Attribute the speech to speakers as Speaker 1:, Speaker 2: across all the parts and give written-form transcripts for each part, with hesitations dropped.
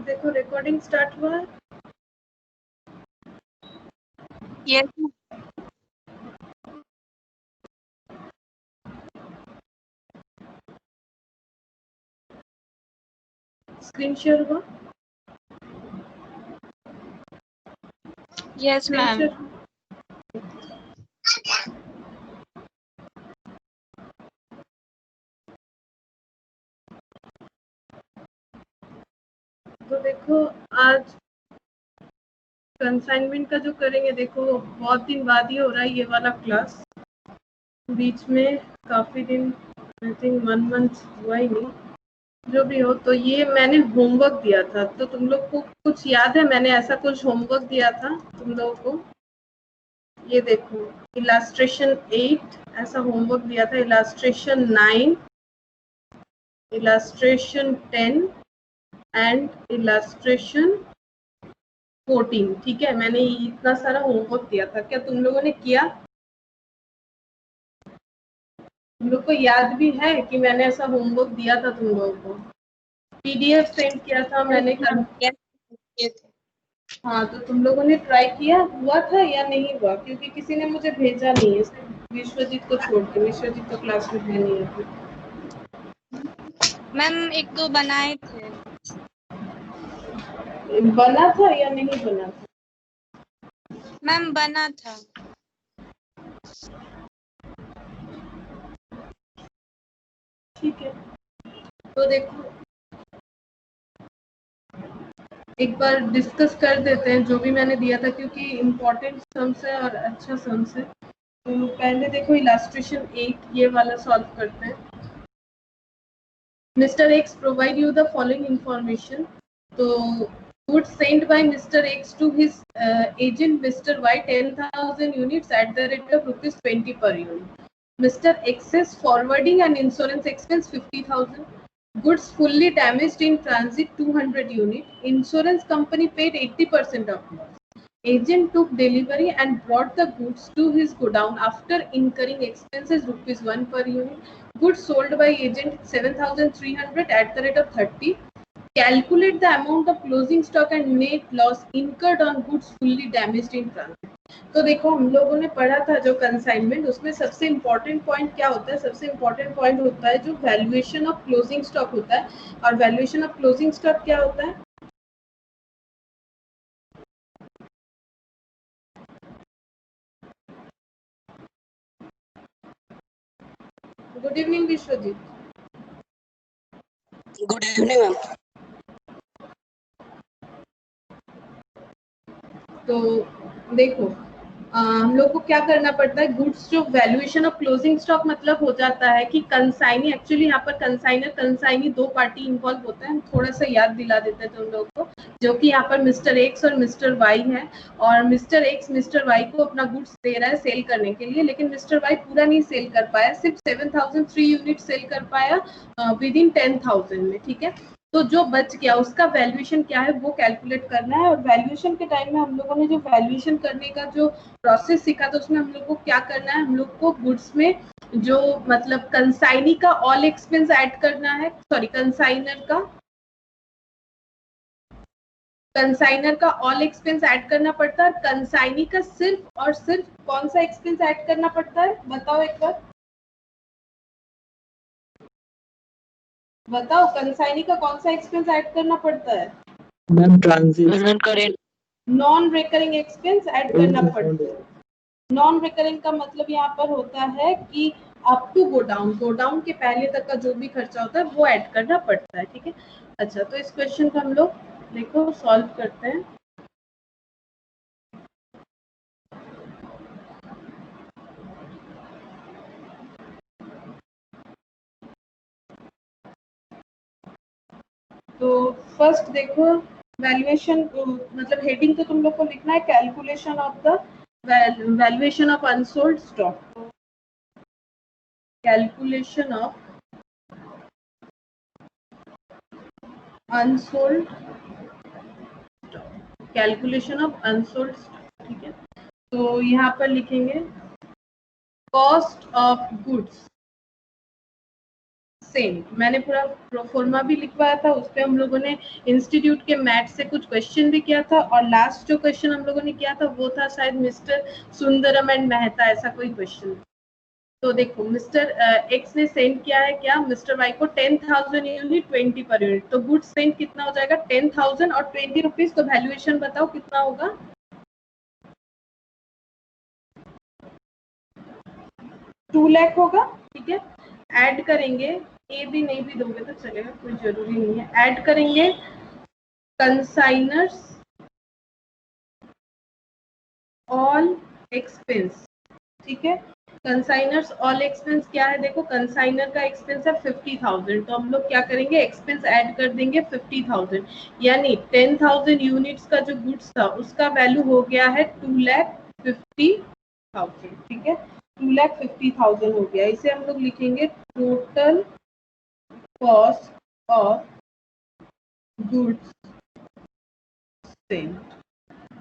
Speaker 1: देखो recording start हुआ है।
Speaker 2: यस
Speaker 1: स्क्रीन शेयर हुआ।
Speaker 2: Yes ma'am.
Speaker 1: तो देखो आज कंसाइनमेंट का जो करेंगे, देखो बहुत दिन बाद ही हो रहा है ये वाला क्लास। बीच में काफी दिन, आई थिंक 1 मंथ हुआ ही नहीं, जो भी हो। तो ये मैंने होमवर्क दिया था, तो तुम लोग को कुछ याद है मैंने ऐसा कुछ होमवर्क दिया था तुम लोगों को? ये देखो इलास्ट्रेशन 8 ऐसा होमवर्क दिया था, इलास्ट्रेशन 9, इलास्ट्रेशन 10 एंड इलास्ट्रेशन 14। ठीक है, मैंने इतना सारा होमवर्क दिया था, क्या तुम लोगों ने किया? तुम लोग को याद भी है कि मैंने ऐसा होमवर्क दिया था तुम लोगों को? पीडीएफ सेंड किया था मैंने कल। हाँ, तो तुम लोगों ने ट्राई किया, हुआ था या नहीं हुआ? क्योंकि किसी ने मुझे भेजा नहीं है, सिर्फ विश्वजीत को छोड़ के। विश्वजीत तो क्लास में है नहीं अभी।
Speaker 2: मैम एक दो बनाए थे।
Speaker 1: बना था या नहीं बना था?
Speaker 2: मैम बना था।
Speaker 1: ठीक है, तो देखो एक बार डिस्कस कर देते हैं जो भी मैंने दिया था, क्योंकि इम्पोर्टेंट सम्स है और अच्छा सम्स है। तो पहले देखो इलास्ट्रेशन 8 ये वाला सॉल्व करते हैं। Mr. X provide you the following information. तो goods sent by Mr. X to his agent Mr. Y 10,000 units at the rate of ₹20 per unit. Mr. X's forwarding and insurance expense 50,000. Goods fully damaged in transit 200 unit. Insurance company paid 80% of loss. Agent took delivery and brought the goods to his godown after incurring expenses ₹1 per unit. Goods sold by agent 7,300 at the rate of 30. Calculate the amount of closing stock and net loss incurred on goods fully damaged in transit. तो देखो हम लोगों ने पढ़ा था जो consignment, उसमें सबसे इम्पोर्टेंट पॉइंट क्या होता है? सबसे इम्पोर्टेंट पॉइंट होता है जो वैल्यूएशन ऑफ क्लोजिंग स्टॉक होता है। और वैल्यूएशन ऑफ क्लोजिंग स्टॉक क्या होता है? Good evening Vishwajit.
Speaker 3: Good evening ma'am.
Speaker 1: तो देखो हम लोग को क्या करना पड़ता है? गुड्स जो वैल्यूएशन ऑफ क्लोजिंग स्टॉक मतलब हो जाता है कि कंसाइनी, एक्चुअली यहाँ पर कंसाइनर कंसाइनी दो पार्टी इन्वॉल्व होते हैं। हम थोड़ा सा याद दिला देते हैं तुम लोगों को, जो कि यहाँ पर मिस्टर एक्स और मिस्टर वाई है। और मिस्टर एक्स मिस्टर वाई को अपना गुड्स दे रहा है सेल करने के लिए, लेकिन मिस्टर वाई पूरा नहीं सेल कर पाया, सिर्फ 7,003 यूनिट सेल कर पाया विद इन 10,000 में। ठीक है, तो जो बच गया उसका वैल्यूएशन क्या है वो कैलकुलेट करना है। और वैल्यूएशन के टाइम में हम लोगों ने जो वैल्यूएशन करने का जो प्रोसेस सीखा था, उसमें हम लोग को क्या करना है? हम लोग को गुड्स में जो मतलब कंसाइनी का ऑल एक्सपेंस ऐड करना है, सॉरी कंसाइनर का ऑल एक्सपेंस ऐड करना पड़ता है। कंसाइनी का सिर्फ और सिर्फ कौन सा एक्सपेंस ऐड करना पड़ता है? बताओ एक बार, बताओ कंसाइनी का कौन सा एक्सपेंस ऐड करना पड़ता है?
Speaker 3: Ma'am transit
Speaker 1: non recurring expense add करना पड़ता है। नॉन रिकरिंग का मतलब यहाँ पर होता है कि अप टू गोडाउन के पहले तक का जो भी खर्चा होता है वो ऐड करना पड़ता है। ठीक है, अच्छा तो इस क्वेश्चन को हम लोग देखो सॉल्व करते हैं। तो फर्स्ट देखो वैल्यूएशन, मतलब हेडिंग तो तुम लोग को लिखना है calculation of the valuation of unsold stock. Calculation of unsold stock, calculation of unsold stock. ठीक है, तो यहाँ पर लिखेंगे कॉस्ट ऑफ गुड्स सेम, मैंने पूरा प्रोफॉर्मा भी लिखवाया था, उस पे हम लोगों ने इंस्टीट्यूट के मैथ से कुछ क्वेश्चन भी किया था, और लास्ट जो क्वेश्चन हम लोगों ने किया था वो था शायद मिस्टर सुंदरम एंड मेहता, ऐसा कोई क्वेश्चन। तो देखो मिस्टर एक्स ने सेंड किया है क्या, मिस्टर वाई को 10,000 यूनिट 20 पर यूनिट, तो गुड्स सेंड कितना हो जाएगा 10,000 और 20 रुपीज, तो वैल्यूएशन बताओ कितना होगा। 2 लाख होगा, ठीक है। ऐड करेंगे, ए भी नहीं भी दोगे तो चलेगा, कोई जरूरी नहीं है, ऐड करेंगे कंसाइनर्स ऑल एक्सपेंस, ठीक है। कंसाइनर्स ऑल एक्सपेंस क्या है, देखो कंसाइनर का एक्सपेंस है 50,000, तो हम लोग क्या करेंगे एक्सपेंस ऐड कर देंगे 50,000, यानी 10,000 यूनिट्स का जो गुड्स था उसका वैल्यू हो गया है 2,50,000, ठीक है। 2,50,000 हो गया, इसे हम लोग लिखेंगे total cost of goods sailed,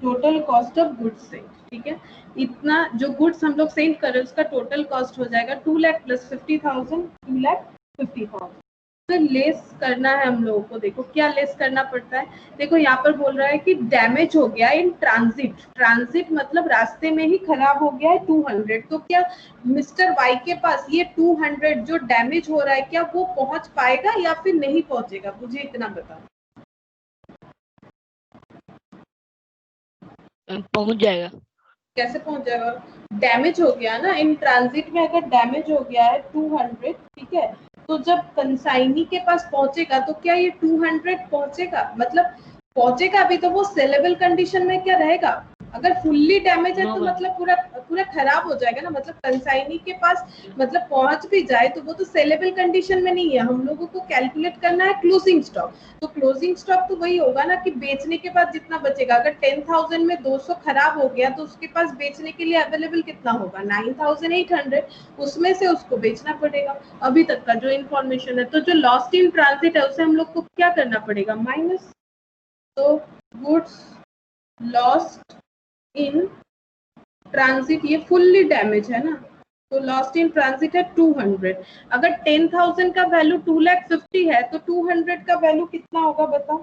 Speaker 1: total cost of goods sailed, ठीक है। इतना जो गुड्स हम लोग सेल कर रहे हैं उसका टोटल कॉस्ट हो जाएगा 2 लाख प्लस 50,000, 2,50,000। तो लेस करना है हम लोगों को, देखो क्या लेस करना पड़ता है, देखो यहाँ पर बोल रहा है कि डैमेज हो गया इन ट्रांजिट, ट्रांजिट मतलब रास्ते में ही खराब हो गया है 200, तो क्या मिस्टर वाई के पास ये 200 जो डैमेज हो रहा है क्या वो पहुंच पाएगा या फिर नहीं पहुंचेगा, मुझे इतना बताओ।
Speaker 3: पहुंच जाएगा।
Speaker 1: कैसे पहुंच जाएगा, डैमेज हो गया ना, इन ट्रांजिट में अगर डैमेज हो गया है 200, ठीक है, तो जब कंसाइनी के पास पहुंचेगा तो क्या ये 200 पहुंचेगा, मतलब पहुंचेगा भी तो वो सेलेबल कंडीशन में क्या रहेगा, अगर फुल्ली डैमेज है तो मतलब पूरा पूरा खराब हो जाएगा ना, मतलब कंसाइनी के पास मतलब पहुंच भी जाए तो वो तो सेलेबल कंडीशन में नहीं है, हम लोगों को कैलकुलेट करना है क्लोजिंग स्टॉक, तो क्लोजिंग स्टॉक तो वही होगा ना कि बेचने के बाद जितना बचेगा, अगर 10,000 में 200 खराब हो गया तो उसके पास बेचने के लिए अवेलेबल कितना होगा 9,800, उसमें से उसको बेचना पड़ेगा, अभी तक का जो इन्फॉर्मेशन है, तो जो लॉस्ट इन ट्रांजिट है उसे हम लोग को क्या करना पड़ेगा माइनस, तो गुड्स लॉस्ट इन ट्रांजिट ये फुल्ली डैमेज है ना, तो लॉस्ट इन ट्रांजिट है 200, अगर 10,000 का वैल्यू 2,50,000 है तो 200 का वैल्यू कितना होगा बताओ।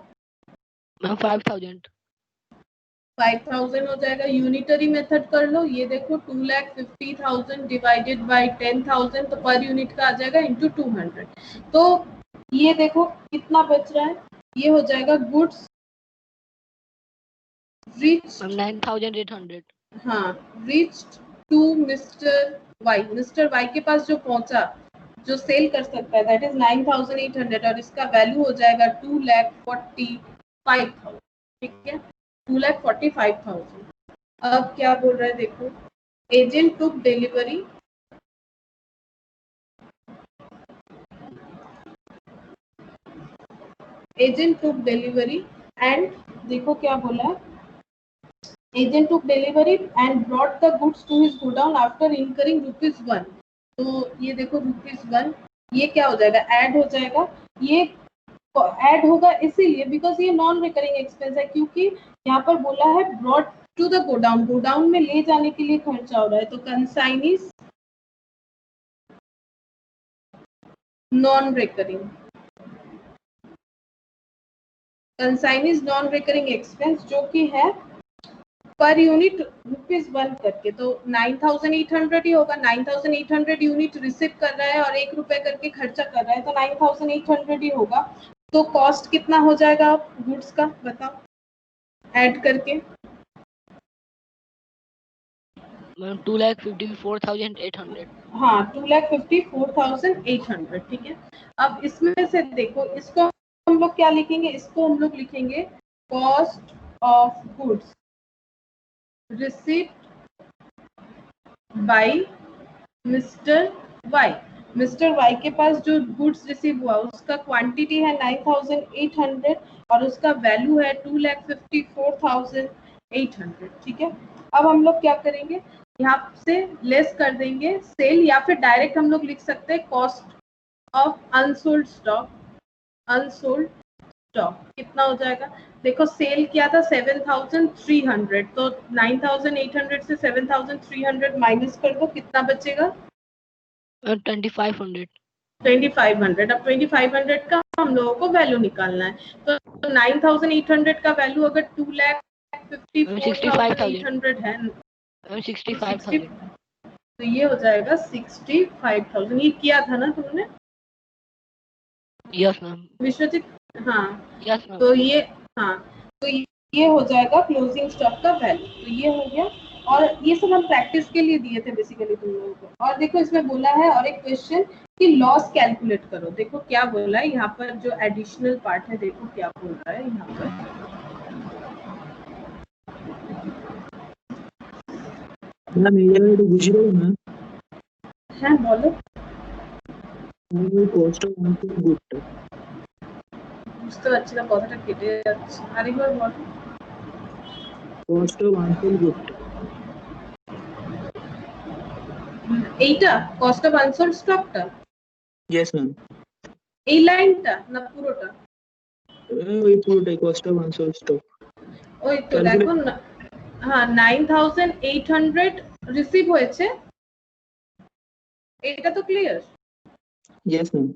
Speaker 3: 5,000
Speaker 1: हो जाएगा, यूनिटरी मेथड कर लो, ये देखो 2,50,000 डिवाइडेड बाय 10,000, तो पर यूनिट का आ जाएगा इंटू 200, तो ये देखो कितना बच रहा है, ये हो जाएगा गुड्स रिच
Speaker 3: 9,800,
Speaker 1: हाँ reached to mister Y, mister Y के पास जो पहुंचा, जो सेल कर सकता है दैट इज 9,800, और इसका वैल्यू हो जाएगा 2,45,000, ठीक है 2,45,000। अब क्या बोल रहा है देखो, agent took delivery, agent took delivery and देखो क्या बोला है, agent took delivery and brought the goods to his godown after incurring ₹1, तो ये देखो ₹1, ये क्या हो जाएगा ऐड हो जाएगा, ये ऐड होगा इसीलिए बिकॉज ये नॉन रिकरिंग एक्सपेंस है, क्योंकि यहाँ पर बोला है brought to the godown, godown में ले जाने के लिए खर्चा हो रहा है, तो consignees non recurring, consignees non recurring expense जो कि है पर यूनिट ₹1 करके, तो 9,800 ही होगा, 9,800 यूनिट रिसीव कर रहा है और ₹1 करके खर्चा कर रहा है, तो 9,800 ही होगा, तो कॉस्ट कितना हो जाएगा गुड्स का बताओ ऐड करके।
Speaker 3: 2,54,800,
Speaker 1: हाँ 2,54,800, ठीक है। अब इसमें से देखो इसको हम लोग क्या लिखेंगे, इसको हम लोग लिखेंगे cost of goods received by mister Y, mister Y के पास जो गुड्स रिसीव हुआ उसका क्वांटिटी है 9,800 और उसका वैल्यू है 2,54,800, ठीक है। अब हम लोग क्या करेंगे, यहाँ से लेस कर देंगे सेल, या फिर डायरेक्ट हम लोग लिख सकते हैं cost of unsold stock, unsold stock कितना हो जाएगा, देखो सेल किया था 7,300, तो 9,800 से 7,300 माइनस कर दो, कितना बचेगा
Speaker 3: 2,500,
Speaker 1: 2500। अब 2500 का हम लोगों को वैल्यू निकालना है, तो 9800 का वैल्यू अगर 2,54,800 है,
Speaker 3: 65,000।
Speaker 1: तो ये हो जाएगा 65,000। ये किया था ना तुमने
Speaker 3: यस मैम।
Speaker 1: विश्वजीत? हाँ,
Speaker 3: यस मैम।
Speaker 1: तो ये ये हो जाएगा क्लोजिंग स्टॉक का वैल्यू। तो ये हो गया, और ये सब हम प्रैक्टिस के लिए दिए थे बेसिकली तुम लोगों को। और देखो इसमें बोला है और एक क्वेश्चन कि लॉस कैलकुलेट करो। देखो क्या बोला है यहाँ पर, जो एडिशनल पार्ट है, देखो क्या बोल रहा है यहाँ पर।
Speaker 4: मैम ये बुझिए ना,
Speaker 1: হ্যাঁ বলো।
Speaker 4: কষ্ট অনেক গুড।
Speaker 1: বুঝতে পারছি না, কথাটা কেটে যাচ্ছে, আরেকবার বলো।
Speaker 4: কষ্ট আনসেল গুড।
Speaker 1: এইটা কস্ট অফ আনসোল্ড স্টকটা?
Speaker 4: Yes ma'am.
Speaker 1: এই লাইনটা না পুরোটা?
Speaker 4: ওই পুরোটাই কস্ট অফ আনসোল্ড স্টক।
Speaker 1: ওই তো দেখো না, হ্যাঁ 9800 রিসিভ হয়েছে, এটা তো ক্লিয়ার।
Speaker 4: Yes ma'am.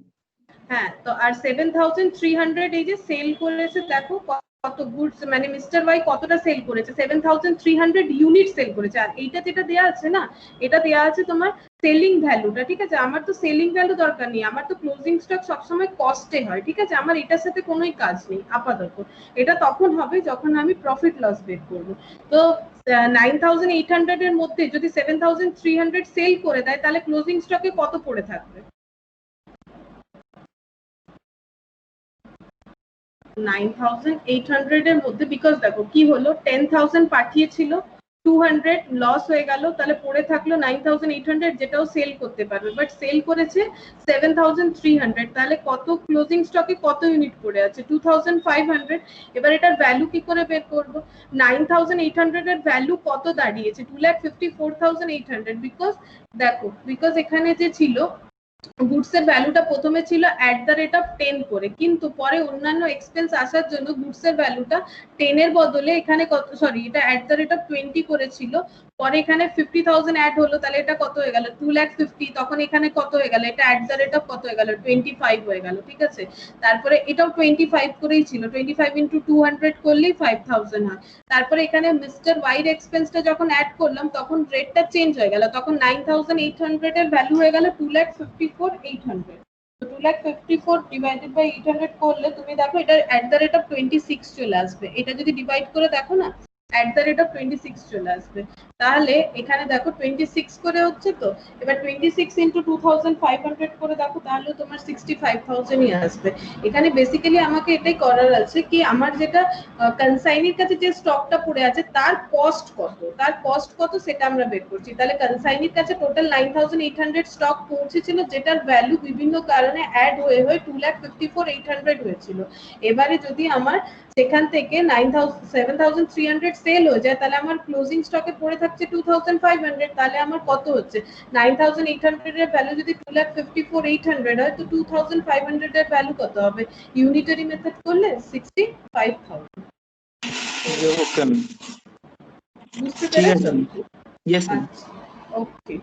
Speaker 1: হ্যাঁ, তো আর 7300 এই যে সেল করেছে, দেখো কত গুডস, মানে মিস্টার ওয়াই কতটা সেল করেছে, 7300 ইউনিট সেল করেছে। আর এইটা যেটা দেয়া আছে না, এটা দেয়া আছে তোমার সেলিং ভ্যালুটা, ঠিক আছে? আমার তো সেলিং ভ্যালু দরকার নেই, আমার তো ক্লোজিং স্টক সবসময় কস্টে হয়, ঠিক আছে? আমার এটার সাথে কোনোই কাজ নেই আপাতত। এটা তখন হবে যখন আমি প্রফিট লস বের করবো। তো 9800 এর মধ্যে যদি 7300 সেল করে দেয়, তাহলে ক্লোজিং স্টকে কত পড়ে থাকবে? 9800 এর মধ্যে, বিকজ দেখো কি হলো, 10,000 পাঠিয়েছিল, 200 লস হয়ে গেল, তাহলে পড়ে থাকলো 9800, যেটাও সেল করতে পারবে, বাট সেল করেছে 7300, তাহলে কত ক্লোজিং স্টকে কত ইউনিট পড়ে আছে? 2500। এবার এটার ভ্যালু কি করে বের করব? 9800 এর ভ্যালু কত দাঁড়িয়েছে? 2,54,800, বিকজ দেখো, বিকজ এখানে যে ছিল গুডস এর ভ্যালুটা প্রথমে ছিল @10 করে, কিন্তু পরে অন্যান্য এক্সপেন্স আসার জন্য গুডস এর ভ্যালুটা 10 এর বদলে এখানে কত, সরি, এটা @20 করেছিল, পরে এখানে 50,000 অ্যাড হলো, তাহলে এটা কত হয়ে গেল? 2,50,000। তখন এখানে কত হয়ে গেল? এটা কত হয়ে গেল? 25 হয়ে গেল, ঠিক আছে? তারপরে এটাও 25 করেই ছিল, 25 × 200 করলেই 5000 হয়। তারপরে এখানে মিস্টার ওয়াইর এক্সপেন্সটা যখন অ্যাড করলাম, তখন রেটটা চেঞ্জ হয়ে গেল, তখন 9800 এর ভ্যালু হয়ে গেল 2,54,800। তো 2,54,000 ডিভাইডেড বাই 800 করলে তুমি দেখো এটা @26 চলে আসবে। এটা যদি ডিভাইড করে দেখো না, @26 চলে আসবে। তাহলে এখানে দেখো 26 করে হচ্ছে, তো এবার 26 × 2500 করে দেখো, তাহলে তোমার 65,000ই আসবে। এখানে বেসিক্যালি আমাকে এটাই করার আছে কি, আমার যেটা কনসাইনির কাছে যে স্টকটা পড়ে আছে তার কস্ট কত সেটা আমরা বের করছি। তাহলে কনসাইনির কাছে টোটাল 9800 স্টক পৌঁছেছিল, যেটার ভ্যালু বিভিন্ন কারণে অ্যাড হয়ে 2,54,800 হয়েছিল। এবারে যদি আমার সেখান থেকে 7,300 সেল হয়ে যায়, তাহলে আমার ক্লোজিং স্টকে পড়ে থাকছে 2,500, তাহলে আমার কত হচ্ছে? 9800 এর ভ্যালু যদি 2,54,800 হয়, তো 2,500 এর ভ্যালু কত হবে? ইউনিটারি মেথড করলে 65,000।
Speaker 4: Okay ma'am.
Speaker 1: বুঝতে
Speaker 4: ठीक है
Speaker 1: পেরেছো?
Speaker 4: मैम। Yes ma'am.
Speaker 1: ओके।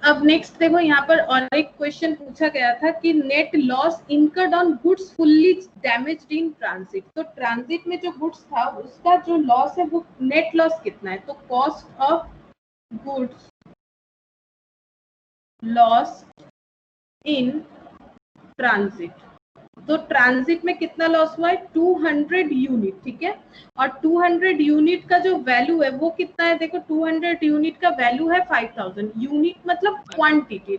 Speaker 1: अब नेक्स्ट देखो, यहाँ पर और एक क्वेश्चन पूछा गया था कि net loss incurred on goods fully damaged in transit. तो ट्रांजिट में जो गुड्स था उसका जो लॉस है वो नेट लॉस कितना है? तो cost of goods loss in transit, तो ट्रांजिट में कितना लॉस हुआ है? 200 यूनिट, ठीक है? और 200 यूनिट का जो वैल्यू है वो कितना है? देखो 200 यूनिट का वैल्यू है 5,000। यूनिट मतलब क्वांटिटी,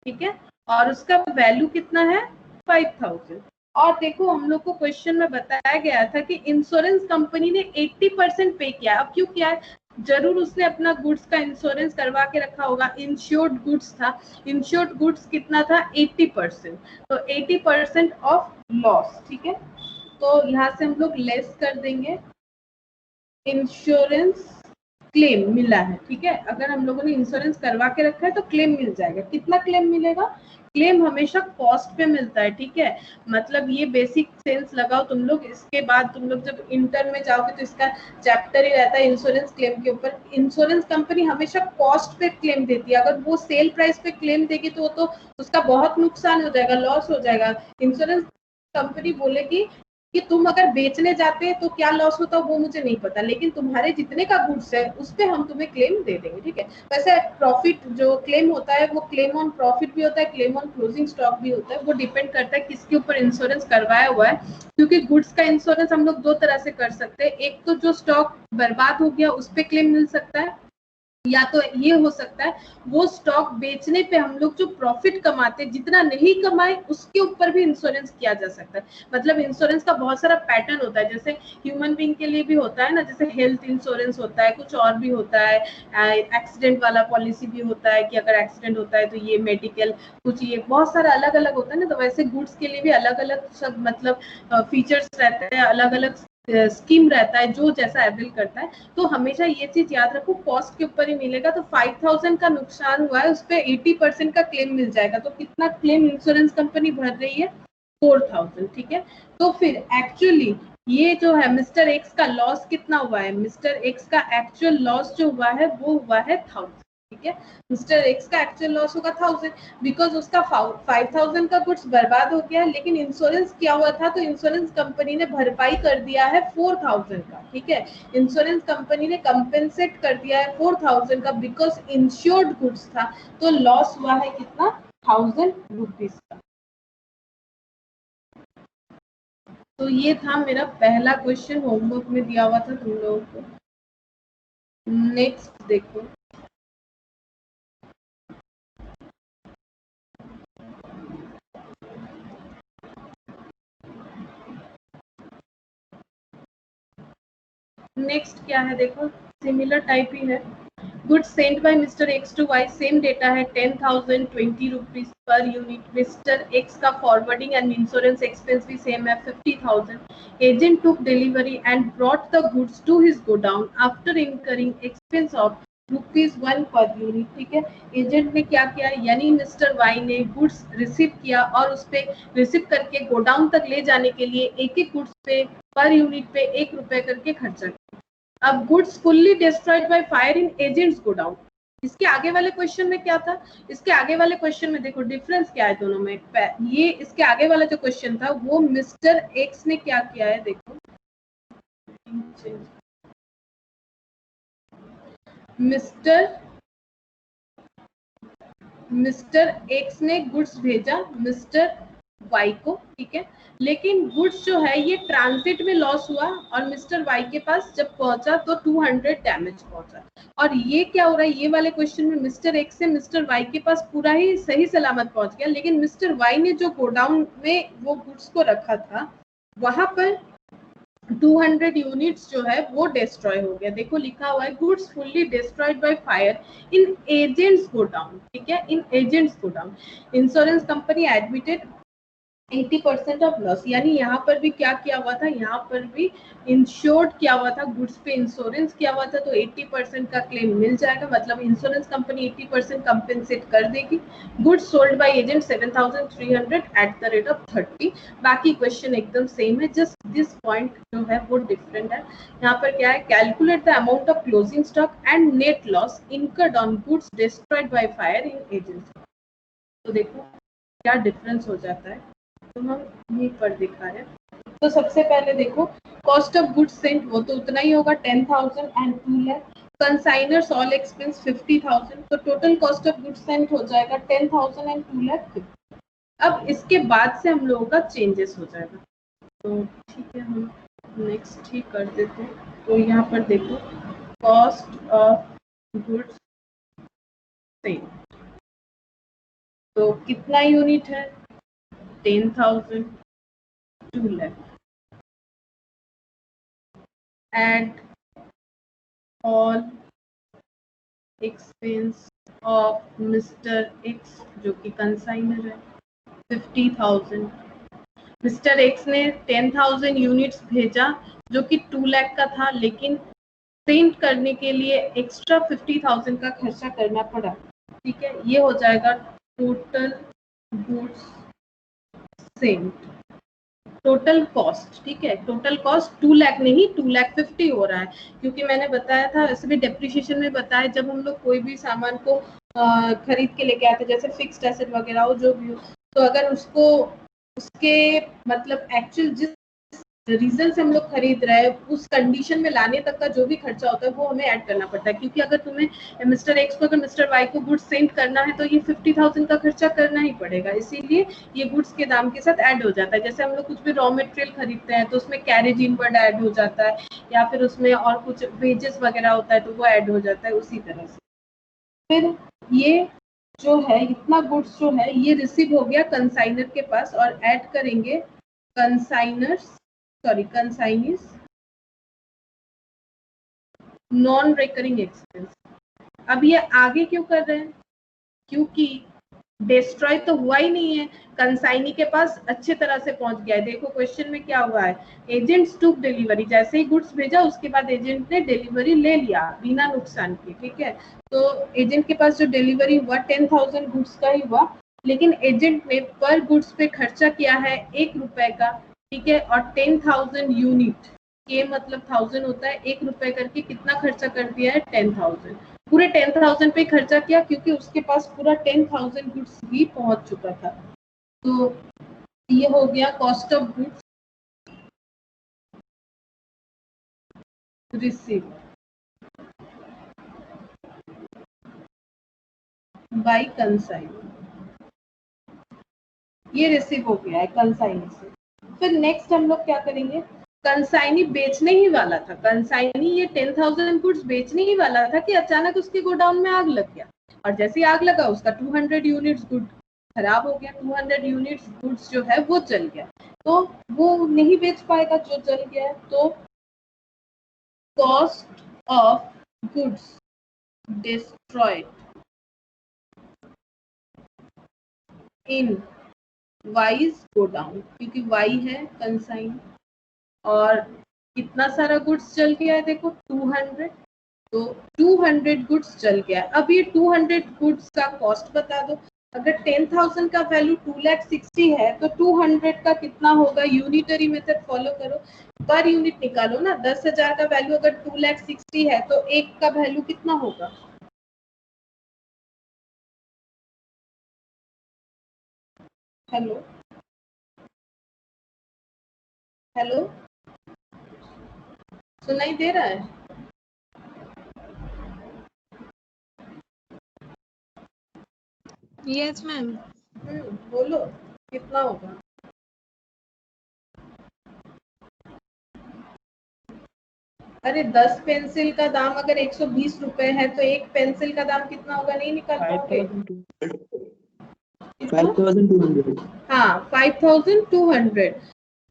Speaker 1: ठीक है? और उसका वैल्यू कितना है? 5,000। और देखो हम लोग को क्वेश्चन में बताया गया था कि इंश्योरेंस कंपनी ने 80% पे किया। अब क्यों किया है? जरूर उसने अपना गुड्स का इंश्योरेंस करवा के रखा होगा, इंश्योर्ड गुड्स था। इंश्योर्ड गुड्स कितना था? 80%। तो 80% ऑफ लॉस, ठीक है? तो यहाँ से हम लोग लेस कर देंगे इंश्योरेंस क्लेम मिला है, ठीक है। अगर हम लोगों ने इंश्योरेंस करवा के रखा है तो क्लेम मिल जाएगा। कितना क्लेम मिलेगा? क्लेम हमेशा कॉस्ट पे मिलता है, ठीक है। मतलब ये बेसिक सेंस लगाओ तुम लोग। इसके बाद तुम लोग जब इंटर में जाओगे तो इसका चैप्टर ही रहता है इंश्योरेंस क्लेम के ऊपर। इंश्योरेंस कंपनी हमेशा कॉस्ट पे क्लेम देती है। अगर वो सेल प्राइस पे क्लेम देगी तो उसका बहुत नुकसान हो जाएगा, लॉस हो जाएगा। इंश्योरेंस कंपनी बोलेगी कि तुम अगर बेचने जाते हैं तो क्या लॉस होता है वो मुझे नहीं पता, लेकिन तुम्हारे जितने का गुड्स है उस पे हम तुम्हें क्लेम दे देंगे, ठीक है। वैसे प्रॉफिट जो क्लेम होता है वो क्लेम ऑन प्रॉफिट भी होता है, क्लेम ऑन क्लोजिंग स्टॉक भी होता है। वो डिपेंड करता है किसके ऊपर इंश्योरेंस करवाया हुआ है, क्योंकि गुड्स का इंश्योरेंस हम लोग दो तरह से कर सकते हैं। एक तो जो स्टॉक बर्बाद हो गया उस पर क्लेम मिल सकता है, या तो ये हो सकता है वो स्टॉक बेचने पे हम लोग जो प्रॉफिट कमाते हैं, जितना नहीं कमाए उसके ऊपर भी इंश्योरेंस किया जा सकता है। मतलब इंश्योरेंस का बहुत सारा पैटर्न होता है, जैसे ह्यूमन बीइंग के लिए भी होता है ना, जैसे हेल्थ इंश्योरेंस होता है, कुछ और भी होता है, एक्सीडेंट वाला पॉलिसी भी होता है कि अगर एक्सीडेंट होता है तो ये मेडिकल, कुछ ये बहुत सारा अलग अलग होता है ना। तो वैसे गुड्स के लिए भी अलग अलग सब मतलब फीचर्स रहते हैं, अलग अलग स्कीम रहता है, जो जैसा अवेल करता है। तो हमेशा ये चीज याद रखो, कॉस्ट के ऊपर ही मिलेगा। तो 5000 का नुकसान हुआ है उस पर 80% का क्लेम मिल जाएगा। तो कितना क्लेम इंश्योरेंस कंपनी भर रही है? 4000, ठीक है। तो फिर एक्चुअली ये जो है मिस्टर एक्स का लॉस कितना हुआ है? मिस्टर एक्स का एक्चुअल लॉस जो हुआ है वो हुआ है 1000, ठीक है। मिस्टर एक्स का एक्चुअल लॉस होगा 1000, बिकॉज उसका 5000 का गुड्स बर्बाद हो गया है, लेकिन इंश्योरेंस किया हुआ था तो इंश्योरेंस कंपनी ने भरपाई कर दिया है 4000 का, ठीक है। इंश्योरेंस कंपनी ने कंपेंसेट कर दिया है 4000 का, बिकॉज इंश्योर्ड गुड्स था। तो लॉस हुआ है कितना? 1000 रुपीज का। तो ये था मेरा पहला क्वेश्चन, होमवर्क में दिया हुआ था तुम लोगों को। नेक्स्ट देखो, नेक्स्ट क्या है देखो, सिमिलर टाइप ही है। Goods sent by mister X to Y, same data है, 10,000 20 rupees per unit. Mister X का फॉरवर्डिंग एंड इंश्योरेंस एक्सपेंस भी सेम है, 50,000। Agent took delivery and brought the goods to his godown after incurring expense of ₹1 per unit, ठीक है। Agent ने क्या किया, यानी मिस्टर वाई ने गुड्स रिसीव किया और उस पे रिसीव करके गोडाउन तक ले जाने के लिए एक एक गुड्स पे पर यूनिट पे ₹1 करके खर्चा किया। अब goods fully destroyed by fire in agents godown. इसके आगे वाले क्वेश्चन में क्या था? इसके आगे वाले क्वेश्चन में देखो डिफरेंस क्या है दोनों में। ये इसके आगे वाला जो क्वेश्चन था वो मिस्टर एक्स ने क्या किया है, देखो मिस्टर एक्स ने गुड्स भेजा मिस्टर वाई को, ठीक है। लेकिन गुड्स जो है ये ट्रांजिट में लॉस हुआ और मिस्टर वाई के पास जब पहुंचा तो 200 डैमेज पहुंचा। और ये क्या हो रहा है, ये वाले क्वेश्चन में मिस्टर एक्स से मिस्टर वाई के पास पूरा ही सही सलामत पहुंच गया, लेकिन मिस्टर वाई ने जो गोडाउन में वो गुड्स को रखा था वहां पर 200 यूनिट्स जो है वो डिस्ट्रॉय हो गया। देखो लिखा हुआ है goods fully destroyed by fire in agents godown, ठीक है, in agents godown. Insurance company admitted 80% of loss, यानी यहाँ पर भी क्या किया हुआ था, यहाँ पर भी इंश्योर्ड किया हुआ था, गुड्स पे इंश्योरेंस किया हुआ था, तो 80% का क्लेम मिल जाएगा। मतलब इंश्योरेंस कंपनी 80% कंपेंसेट कर देगी। Goods sold by agent 7,300 eight the rate of 30। बाकी क्वेश्चन एकदम सेम है, जस्ट दिस पॉइंट जो है वो डिफरेंट है। यहाँ पर क्या है, calculate the amount of closing stock and net loss incurred on goods destroyed by fire in agents. तो देखो क्या डिफरेंस हो जाता है, तो हम यहीं पर दिखा रहे हैं। तो सबसे पहले देखो कॉस्ट ऑफ गुड्स सेंट, वो तो उतना ही होगा 10,000 and 2 lakh. Consignors all expense 50,000, तो total cost of goods Saint हो जाएगा 10,000 एंड 2 लाख। अब इसके बाद से हम लोगों का चेंजेस हो जाएगा। तो ठीक है, हम नेक्स्ट ही कर देते हैं। तो यहाँ पर देखो कॉस्ट ऑफ गुड्स सेंट, तो कितना यूनिट है, 10,000, 2 lakh. Add all expense of Mr. X जो कि कंसाइनर है 50,000। मिस्टर एक्स ने 10,000 यूनिट्स भेजा जो कि 2 लाख का था, लेकिन सेंड करने के लिए एक्स्ट्रा 50,000 का खर्चा करना पड़ा, ठीक है। ये हो जाएगा total goods send, total cost, ठीक है। टोटल कॉस्ट 2 लाख नहीं 2,50,000 हो रहा है, क्योंकि मैंने बताया था ऐसे भी डेप्रिसिएशन में बताया, जब हम लोग कोई भी सामान को खरीद के लेके आते, जैसे फिक्स्ड एसेट वगैरह हो जो भी हो, तो अगर उसको उसके मतलब एक्चुअल जिस रीजन से हम लोग खरीद रहे हैं उस कंडीशन में लाने तक का जो भी खर्चा होता है वो हमें ऐड करना पड़ता है, क्योंकि अगर तुम्हें मिस्टर एक्स को अगर मिस्टर वाई को गुड्स सेंड करना है तो ये 50,000 का खर्चा करना ही पड़ेगा, इसीलिए ये गुड्स के दाम के साथ ऐड हो जाता है। जैसे हम लोग कुछ भी रॉ मटेरियल खरीदते हैं तो उसमें कैरेज इनवर्ड ऐड हो जाता है, या फिर उसमें और कुछ वेजेस वगैरह होता है तो वो ऐड हो जाता है उसी तरह से। फिर ये जो है इतना गुड्स जो है ये रिसीव हो गया कंसाइनर के पास, और ऐड करेंगे कंसाइनीज नॉन रिकरिंग एक्सपेंस। अब ये आगे क्यों कर रहे हैं, क्योंकि डिस्ट्रॉय तो हुआ ही नहीं है, कंसाइनी के पास अच्छे तरह से पहुंच गया है। देखो क्वेश्चन में क्या हुआ है, एजेंट्स टुक डिलीवरी, जैसे ही गुड्स भेजा उसके बाद एजेंट ने डिलीवरी ले लिया बिना नुकसान के, ठीक है। तो एजेंट के पास जो डिलीवरी हुआ 10,000 गुड्स का ही हुआ, लेकिन एजेंट ने पर गुड्स पे खर्चा किया है 1 रुपए का, ठीक है। और 10,000 यूनिट के मतलब 1000 होता है, 1 रुपए करके कितना खर्चा कर दिया है 10,000, पूरे 10,000 पे खर्चा किया, क्योंकि उसके पास पूरा 10,000 गुड्स भी पहुंच चुका था। तो ये हो गया cost of goods receive by consignee, ये रिसीव हो गया है कंसाइनी से। फिर नेक्स्ट हम लोग क्या करेंगे, कंसाइनी बेचने ही वाला था, कंसाइनी ये 10,000 गुड्स बेचने ही वाला था कि अचानक उसके गोडाउन में आग लग गया, और जैसे ही आग लगा उसका 200 यूनिट्स गुड खराब हो गया, 200 यूनिट्स गुड्स जो है वो जल गया, तो वो नहीं बेच पाएगा जो जल गया है। तो cost of goods destroyed in wise godown, क्योंकि वाई है कंसाइन और कितना सारा गुड्स जल गया है, देखो 200, तो 200 गुड्स जल गया है। अब ये 200 गुड्स का कॉस्ट बता दो, अगर 10,000 का वैल्यू 2,60,000 है तो 200 का कितना होगा, यूनिटरी मेथड फॉलो करो, पर यूनिट निकालो ना। 10,000 का वैल्यू अगर 2,60,000 है तो एक का वैल्यू कितना होगा, हेलो हेलो सुनाई दे रहा है,
Speaker 2: यस मैम।
Speaker 1: बोलो कितना होगा। अरे 10 पेंसिल का दाम अगर 120 रुपए है तो एक पेंसिल का दाम कितना होगा, नहीं निकाल पाओगे।
Speaker 4: 5,200।
Speaker 1: हाँ 5,200।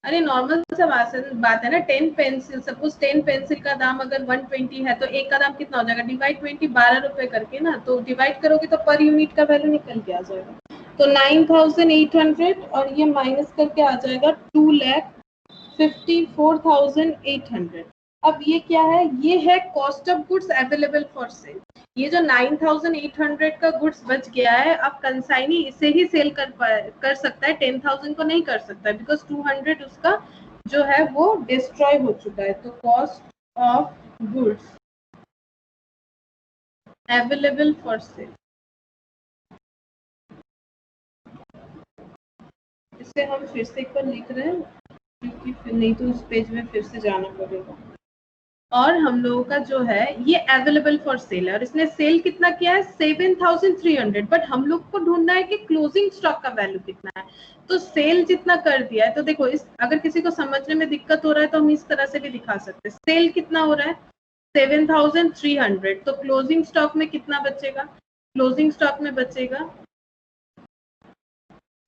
Speaker 1: अरे नॉर्मल सा बात है ना, 10 पेंसिल, सपोज 10 पेंसिल का दाम अगर 120 है तो एक का दाम कितना हो जाएगा, डिवाइड 20 12 रुपए करके ना, तो डिवाइड करोगे तो पर यूनिट का वैल्यू निकल के आ जाएगा। तो 9,800 और ये माइनस करके आ जाएगा 2,54,800। अब ये क्या है, ये है cost of goods available for sale. ये जो 9,800 का गुड्स बच गया है, अब कंसाइनी इसे ही सेल कर सकता है, 10,000 को नहीं कर सकता, बिकॉज 200 उसका जो है वो डिस्ट्रॉय हो चुका है। तो cost of goods available for sale, इसे हम फिर से एक बार लिख रहे हैं, क्योंकि फिर नहीं तो उस पेज में फिर से जाना पड़ेगा। और हम लोगों का जो है ये अवेलेबल फॉर सेल है, और इसने सेल कितना किया है 7,300, बट हम लोग को ढूंढना है कि क्लोजिंग स्टॉक का वैल्यू कितना है। तो सेल जितना कर दिया है, तो देखो इस अगर किसी को समझने में दिक्कत हो रहा है तो हम इस तरह से भी दिखा सकते हैं, सेल कितना हो रहा है 7,300, तो क्लोजिंग स्टॉक में कितना बचेगा, क्लोजिंग स्टॉक में बचेगा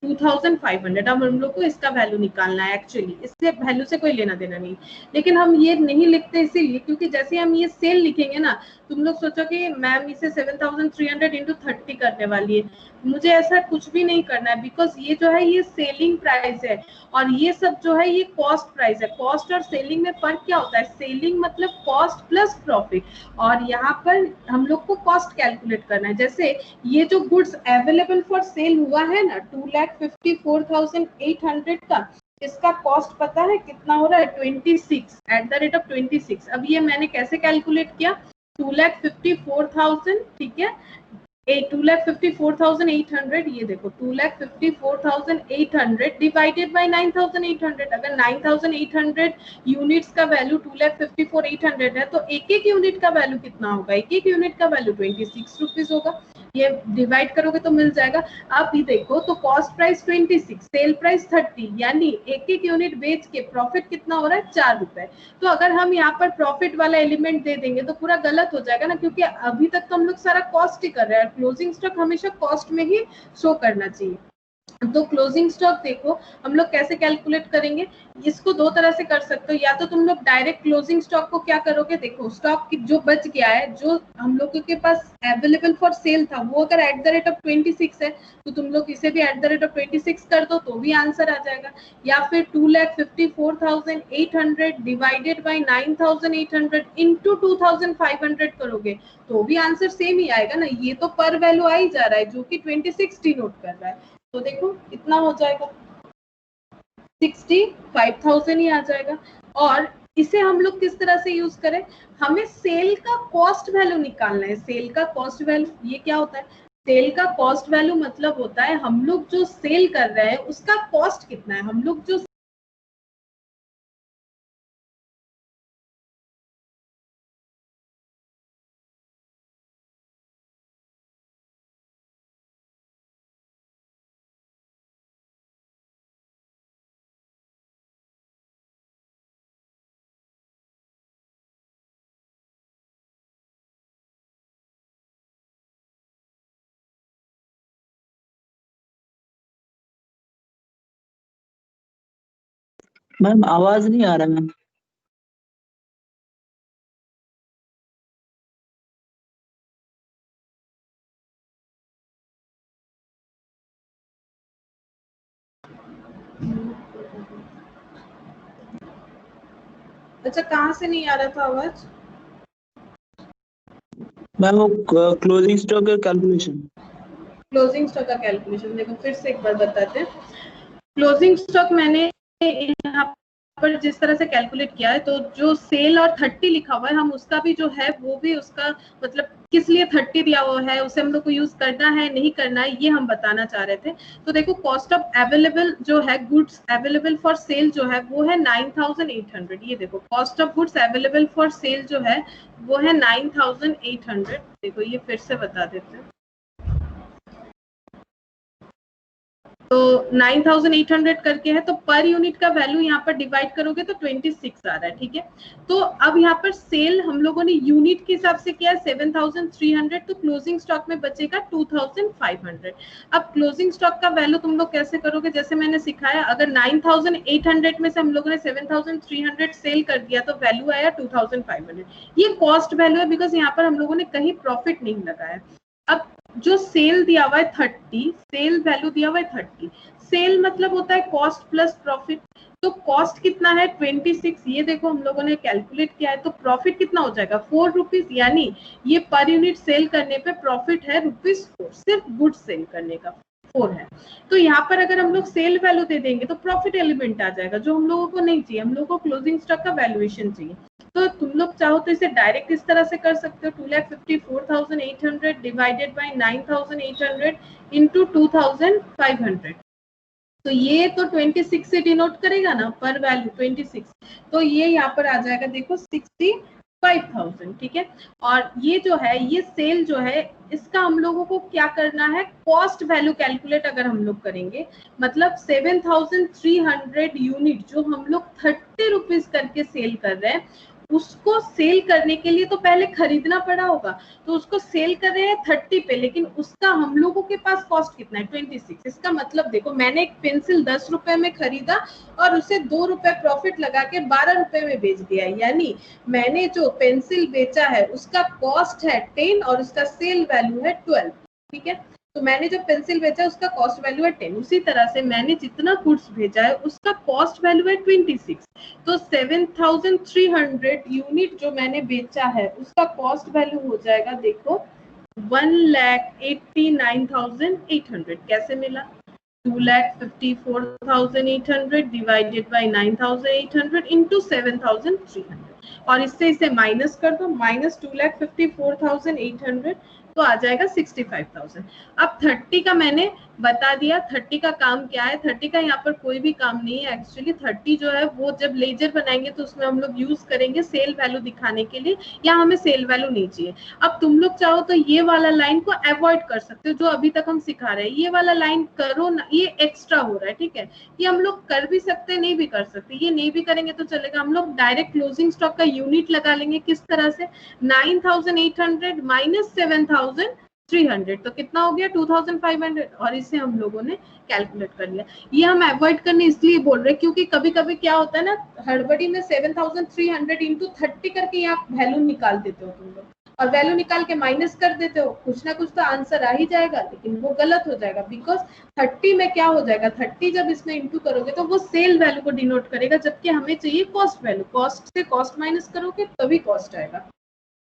Speaker 1: 2500। अब हम लोग को इसका वैल्यू निकालना है, एक्चुअली इससे वैल्यू से कोई लेना देना नहीं, लेकिन हम ये नहीं लिखते इसीलिए क्योंकि जैसे हम ये सेल लिखेंगे ना, तुम लोग सोचो कि मैम इसे 7300 इंटू 30 करने वाली है, मुझे ऐसा कुछ भी नहीं करना है, बिकॉज ये जो है ये सेलिंग प्राइस है और ये सब जो है ये कॉस्ट प्राइस है। कॉस्ट और सेलिंग में फर्क क्या होता है? सेलिंग मतलब कॉस्ट प्लस प्रॉफिट, और यहाँ पर हम लोग को कॉस्ट कैलकुलेट करना है। जैसे ये जो गुड्स अवेलेबल फॉर सेल हुआ है ना 2,54,800 का, इसका कॉस्ट पता है कितना हो रहा है? 26 एट द रेट ऑफ 26। अब ये मैंने कैसे कैलकुलेट किया? 2,54,000, ठीक है, 2,54,800, ये देखो 2,54,800 डिवाइडेड बाय 9,800। अगर 9,800 यूनिट्स का वैल्यू 2,54,800 है तो एक एक यूनिट का वैल्यू कितना होगा? एक एक यूनिट का वैल्यू 26 रुपीज होगा। ये डिवाइड करोगे तो मिल जाएगा। अब ये देखो तो कॉस्ट प्राइस 26, सेल प्राइस 30, यानी एक एक यूनिट बेच के प्रॉफिट कितना हो रहा है? 4 रुपए। तो अगर हम यहाँ पर प्रॉफिट वाला एलिमेंट दे देंगे तो पूरा गलत हो जाएगा ना, क्योंकि अभी तक तो हम लोग सारा कॉस्ट ही कर रहे हैं। क्लोजिंग स्टॉक हमेशा कॉस्ट में ही शो करना चाहिए। तो क्लोजिंग स्टॉक देखो हम लोग कैसे कैलकुलेट करेंगे, इसको दो तरह से कर सकते हो। या तो तुम लोग डायरेक्ट क्लोजिंग स्टॉक को क्या करोगे, देखो स्टॉक जो बच गया है, जो हम लोगों के पास अवेलेबल फॉर सेल था, वो अगर एट द रेट ऑफ 26 है तो तुम लोग इसे भी एट द रेट ऑफ 26 कर दो तो भी आंसर आ जाएगा। या फिर 2,54,800 डिवाइडेड बाई 9,800 इंटू 2,500 करोगे तो भी आंसर सेम ही आएगा ना। ये तो पर वैल्यू आ ही जा रहा है जो कि 26 डिनोट कर रहा है, तो देखो इतना हो जाएगा 65,000 ही आ जाएगा। और इसे हम लोग किस तरह से यूज करें, हमें सेल का कॉस्ट वैल्यू निकालना है। सेल का कॉस्ट वैल्यू ये क्या होता है? सेल का कॉस्ट वैल्यू मतलब होता है हम लोग जो सेल कर रहे हैं उसका कॉस्ट कितना है। हम लोग जो
Speaker 4: मैम आवाज नहीं आ रहा मैम।
Speaker 1: अच्छा कहाँ से नहीं आ रहा था आवाज?
Speaker 4: मैम वो क्लोजिंग स्टॉक का कैलकुलेशन।
Speaker 1: क्लोजिंग स्टॉक का कैलकुलेशन देखो फिर से एक बार बताते हैं। क्लोजिंग स्टॉक मैंने यहाँ पर जिस तरह से कैलकुलेट किया है, तो जो सेल और 30 लिखा हुआ है, हम उसका भी जो है वो भी उसका मतलब किस लिए 30 दिया हुआ है, उसे हम लोग को यूज करना है नहीं करना है, ये हम बताना चाह रहे थे। तो देखो कॉस्ट ऑफ अवेलेबल जो है गुड्स अवेलेबल फॉर सेल जो है वो है 9,800। ये देखो cost of goods available for sale जो है वो है 9,800। देखो ये फिर से बता देते हैं। तो 9,800 करके है, तो पर यूनिट का वैल्यू यहाँ पर डिवाइड करोगे तो 26 आ रहा है, ठीक है। तो अब यहाँ पर सेल हम लोगों ने यूनिट के हिसाब से किया 7,300, तो क्लोजिंग स्टॉक में बचेगा 2,500। अब क्लोजिंग स्टॉक का वैल्यू तुम लोग कैसे करोगे, जैसे मैंने सिखाया, अगर 9,800 में से हम लोगों ने 7,300 सेल कर दिया तो वैल्यू आया 2,500। ये कॉस्ट वैल्यू है, बिकॉज यहाँ पर हम लोगों ने कहीं प्रॉफिट नहीं लगाया। अब जो सेल दिया हुआ है 30, सेल वैल्यू दिया हुआ है 30, सेल मतलब होता है कॉस्ट प्लस प्रॉफिट। तो कॉस्ट कितना है 26, ये देखो हम लोगों ने कैलकुलेट किया है, तो प्रॉफिट कितना हो जाएगा 4 रुपीज, यानी ये पर यूनिट सेल करने पे प्रॉफिट है ₹4, सिर्फ गुड सेल करने का 4 है। तो यहाँ पर अगर हम लोग सेल वैल्यू दे देंगे तो प्रॉफिट एलिमेंट आ जाएगा, जो हम लोगों को नहीं चाहिए। हम लोगों को क्लोजिंग स्टॉक का वैल्यूएशन चाहिए। तो तुम लोग चाहो तो इसे डायरेक्ट इस तरह से कर सकते हो, 2,54,800 डिवाइडेड बाय 9,800 इंटू 2,500। तो ये तो 26 से डिनोट करेगा ना, पर वैल्यू 26, तो ये यहाँ पर आ जाएगा देखो 65,000, ठीक है। और ये जो है ये सेल जो है इसका हम लोगों को क्या करना है, कॉस्ट वैल्यू कैलकुलेट अगर हम लोग करेंगे, मतलब 7,300 यूनिट जो हम लोग 30 रुपीज करके सेल कर रहे हैं, उसको सेल करने के लिए तो पहले खरीदना पड़ा होगा, तो उसको सेल कर रहे हैं 30 पे, लेकिन उसका हम लोगों के पास कॉस्ट कितना है 26। इसका मतलब देखो मैंने एक पेंसिल 10 रुपए में खरीदा और उसे 2 रुपए प्रॉफिट लगा के 12 रुपए में बेच दिया, यानी मैंने जो पेंसिल बेचा है उसका कॉस्ट है 10 और उसका सेल वैल्यू है 12। ठीक है, तो मैंने जो पेंसिल बेचा उसका कॉस्ट वैल्यू है 10, उसी तरह से मैंने जितना गुड्स भेजा है उसका कॉस्ट वैल्यू है 26। तो 7300 यूनिट जो मैंने बेचा है उसका कॉस्ट वैल्यू हो जाएगा, देखो 1,89,800। कैसे मिला? 2,54,800 डिवाइडेड बाई 9,800 इंटू 7,300, और इससे इसे माइनस कर दो, माइनस 2,54,800 तो आ जाएगा 65,000। अब 30 का मैंने बता दिया, 30 का काम क्या है, 30 का यहाँ पर कोई भी काम नहीं है एक्चुअली। 30 जो है वो जब लेजर बनाएंगे तो उसमें हम लोग यूज करेंगे सेल वैल्यू दिखाने के लिए, या हमें सेल वैल्यू नहीं चाहिए। अब तुम लोग चाहो तो ये वाला लाइन को अवॉइड कर सकते हो जो अभी तक हम सिखा रहे हैं, ये वाला लाइन करो ना, ये एक्स्ट्रा हो रहा है। ठीक है, ये हम लोग कर भी सकते नहीं भी कर सकते, ये नहीं भी करेंगे तो चलेगा। हम लोग डायरेक्ट क्लोजिंग स्टॉक का यूनिट लगा लेंगे, किस तरह से 9,800 माइनस 7,300 तो कितना हो गया 2,500, और इसे हम लोगों ने कैलकुलेट कर लिया। ये हम अवॉइड करने इसलिए बोल रहे हैं क्योंकि कभी कभी क्या होता है ना, हड़बड़ी में 7,300 इंटू 30 करके यहाँ वैल्यू निकाल देते हो तुम लोग, और वैल्यू निकाल के माइनस कर देते हो, कुछ ना कुछ तो आंसर आ ही जाएगा, लेकिन वो गलत हो जाएगा। बिकॉज 30 में क्या हो जाएगा, 30 जब इसमें इंटू करोगे तो वो सेल वैल्यू को डिनोट करेगा, जबकि हमें चाहिए कॉस्ट वैल्यू। कॉस्ट से कॉस्ट माइनस करोगे तभी कॉस्ट आएगा।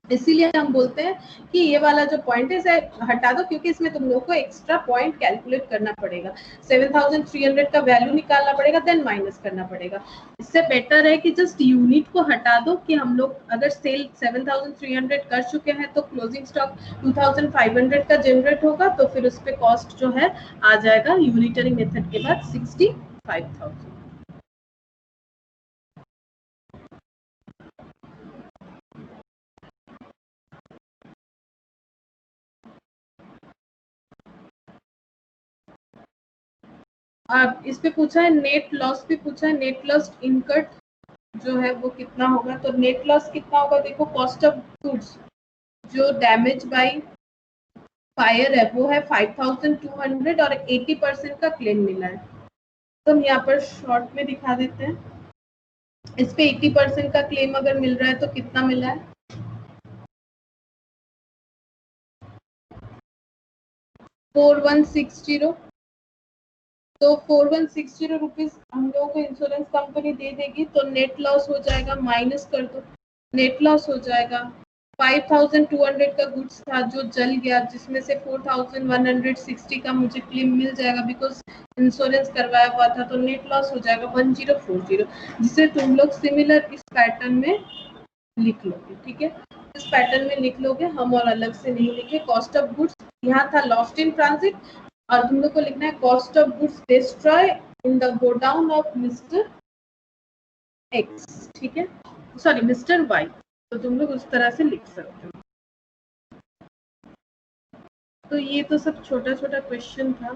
Speaker 1: इसीलिए हम बोलते हैं कि ये वाला जो पॉइंट है इसे हटा दो, क्योंकि इसमें तुम लोग को एक्स्ट्रा पॉइंट कैलकुलेट करना पड़ेगा, 7,300 का वैल्यू निकालना पड़ेगा, देन माइनस करना पड़ेगा। इससे बेटर है कि जस्ट यूनिट को हटा दो, कि हम लोग अगर सेल 7,300 कर चुके हैं तो क्लोजिंग स्टॉक 2,500 का जनरेट होगा, तो फिर उस पर कॉस्ट जो है आ जाएगा यूनिटरी मेथड के बाद 65,000। अब इस पे पूछा है नेट लॉस भी पूछा है, नेट लॉस इनकट जो है वो कितना होगा। तो नेट लॉस कितना होगा, देखो कॉस्ट ऑफ गुड्स जो डैमेज बाय फायर है वो है 5,200 और 80% का क्लेम मिला है। तो हम यहाँ पर शॉर्ट में दिखा देते हैं, इस पे 80% का क्लेम अगर मिल रहा है तो कितना मिला है, 4160। तो 4160 रुपीज हम लोगों को इंश्योरेंस कंपनी दे देगी, तो नेट लॉस हो जाएगा, माइनस कर दो, नेट लॉस हो जाएगा 5,200 का गुड्स था जो जल गया, जिसमें से 4,160 का मुझे क्लेम मिल जाएगा बिकॉज इंश्योरेंस करवाया हुआ था, तो नेट लॉस हो जाएगा 1040, जिसे तुम लोग सिमिलर इस पैटर्न में लिख लोगे। ठीक है, इस पैटर्न में लिख लोगे, हम और अलग से नहीं लिखे। कॉस्ट ऑफ गुड्स यहाँ था लॉस्ट इन ट्रांजिट, और तुम लोग को लिखना है cost of goods destroy in the godown of mister x. ठीक है, सॉरी मिस्टर वाई, तो तुम लोग उस तरह से लिख सकते हो। तो ये तो सब छोटा छोटा क्वेश्चन था,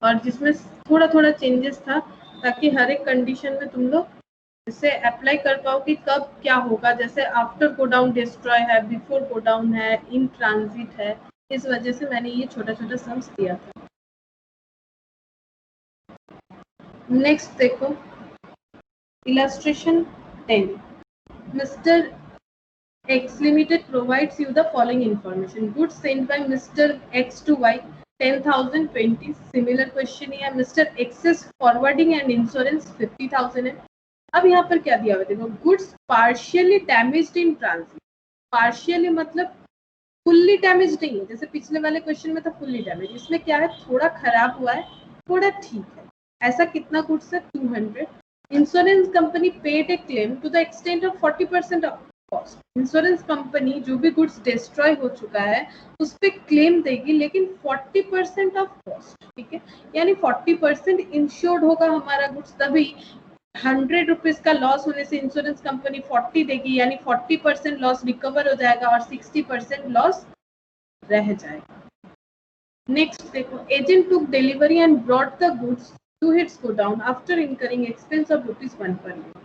Speaker 1: और जिसमें थोड़ा थोड़ा चेंजेस था, ताकि हर एक कंडीशन में तुम लोग इसे अप्लाई कर पाओ कि कब क्या होगा। जैसे आफ्टर गोडाउन डिस्ट्रॉय है, बिफोर गोडाउन है, इन ट्रांजिट है, इस वजह से मैंने ये छोटा छोटा सम्स दिया था। नेक्स्ट देखो illustration 10, mister X Limited provides you the following information. Goods sent by Mr. X to Y 10,020. Similar question है, Mr. X's forwarding and insurance 50,000 है। अब यहाँ पर क्या दिया हुआ देखो, goods partially damaged in transit. Partially मतलब fully damaged नहीं है, जैसे पिछले वाले क्वेश्चन में था fully damaged, इसमें क्या है थोड़ा खराब हुआ है, थोड़ा ठीक है। ऐसा कितना गुड्स है 200। Insurance company paid a claim to the extent of 40% of cost. Insurance company जो भी गुड्स डिस्ट्रॉय हो चुका है उस पर क्लेम देगी, लेकिन 40% ऑफ कॉस्ट। ठीक है, यानी 40% इंश्योर्ड होगा हमारा गुड्स, तभी 100 रुपीज का लॉस होने से इंश्योरेंस कंपनी 40 देगी, यानी 40% लॉस रिकवर हो जाएगा और 60% लॉस रह जाएगा। नेक्स्ट देखो, agent took delivery and brought the goods to his godown after incurring expense of ₹1 per unit.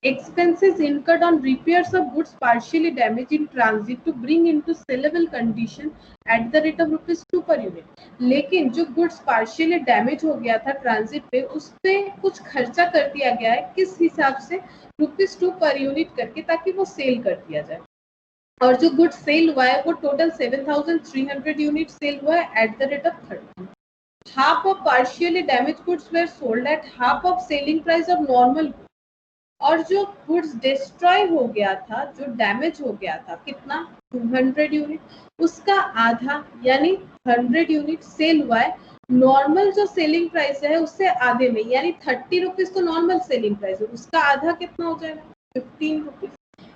Speaker 1: expenses incurred on repairs of goods partially damaged in transit to bring into sellable condition at the rate of ₹2 per unit. लेकिन जो goods partially damage हो गया था transit पे, उस पे कुछ खर्चा कर दिया गया है, किस हिसाब से? ₹2 पर यूनिट करके, ताकि वो सेल कर दिया जाए। और जो गुड्स सेल हुआ है वो टोटल 7,300 यूनिट सेल हुआ है at the rate of 30। Half of partially damage goods were sold at half of selling price of normal. और जो गुड्स डिस्ट्रॉय हो गया था, जो डैमेज हो गया था, कितना? 200 यूनिट, उसका आधा यानी 100 यूनिट सेल हुआ है नॉर्मल जो सेलिंग प्राइस है उससे आधे में, यानी 30 रुपीज तो नॉर्मल सेलिंग प्राइस है, उसका आधा कितना हो जाएगा? 15 रुपीज।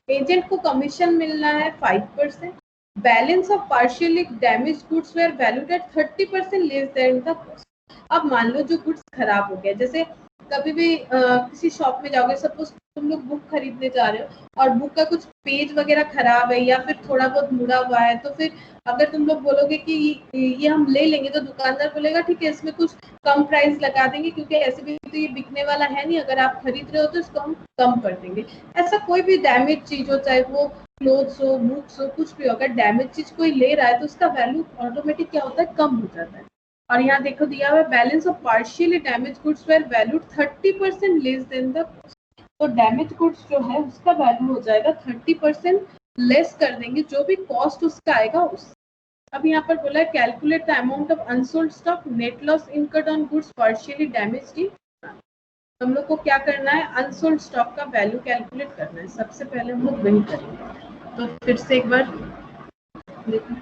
Speaker 1: एजेंट को कमीशन मिलना है 5%। Balance of partially damage goods were valued at 30% less than the cost. अब मान लो जो गुड्स खराब हो गया, जैसे कभी भी किसी शॉप में जाओगे, सपोज तुम लोग बुक खरीदने जा रहे हो और बुक का कुछ पेज वगैरह खराब है या फिर थोड़ा बहुत मुड़ा हुआ है, तो फिर अगर तुम लोग बोलोगे कि ये हम ले लेंगे, तो दुकानदार बोलेगा ठीक है, इसमें कुछ कम प्राइस लगा देंगे, क्योंकि ऐसे भी तो ये बिकने वाला है नहीं, अगर आप खरीद रहे हो तो इसको हम कम कर देंगे। ऐसा कोई भी डैमेज चीज हो, चाहे वो क्लोथ्स हो, बुक्स हो, कुछ भी हो, अगर डैमेज चीज कोई ले रहा है तो उसका वैल्यू ऑटोमेटिक क्या होता है? कम हो जाता है। और यहाँ देखो दिया हुआ है balance of partially damage goods were valued 30% less than the cost. तो डैमेज गुड्स जो है उसका वैल्यू हो जाएगा 30% लेस कर देंगे जो भी कॉस्ट उसका आएगा उस। अब यहाँ पर बोला है calculate the amount of unsold stock net loss incurred on goods partially damaged in. हम लोग को क्या करना है? अनसोल्ड स्टॉक का वैल्यू कैलकुलेट करना है। सबसे पहले हम लोग वही करेंगे। तो फिर से एक बार देखो,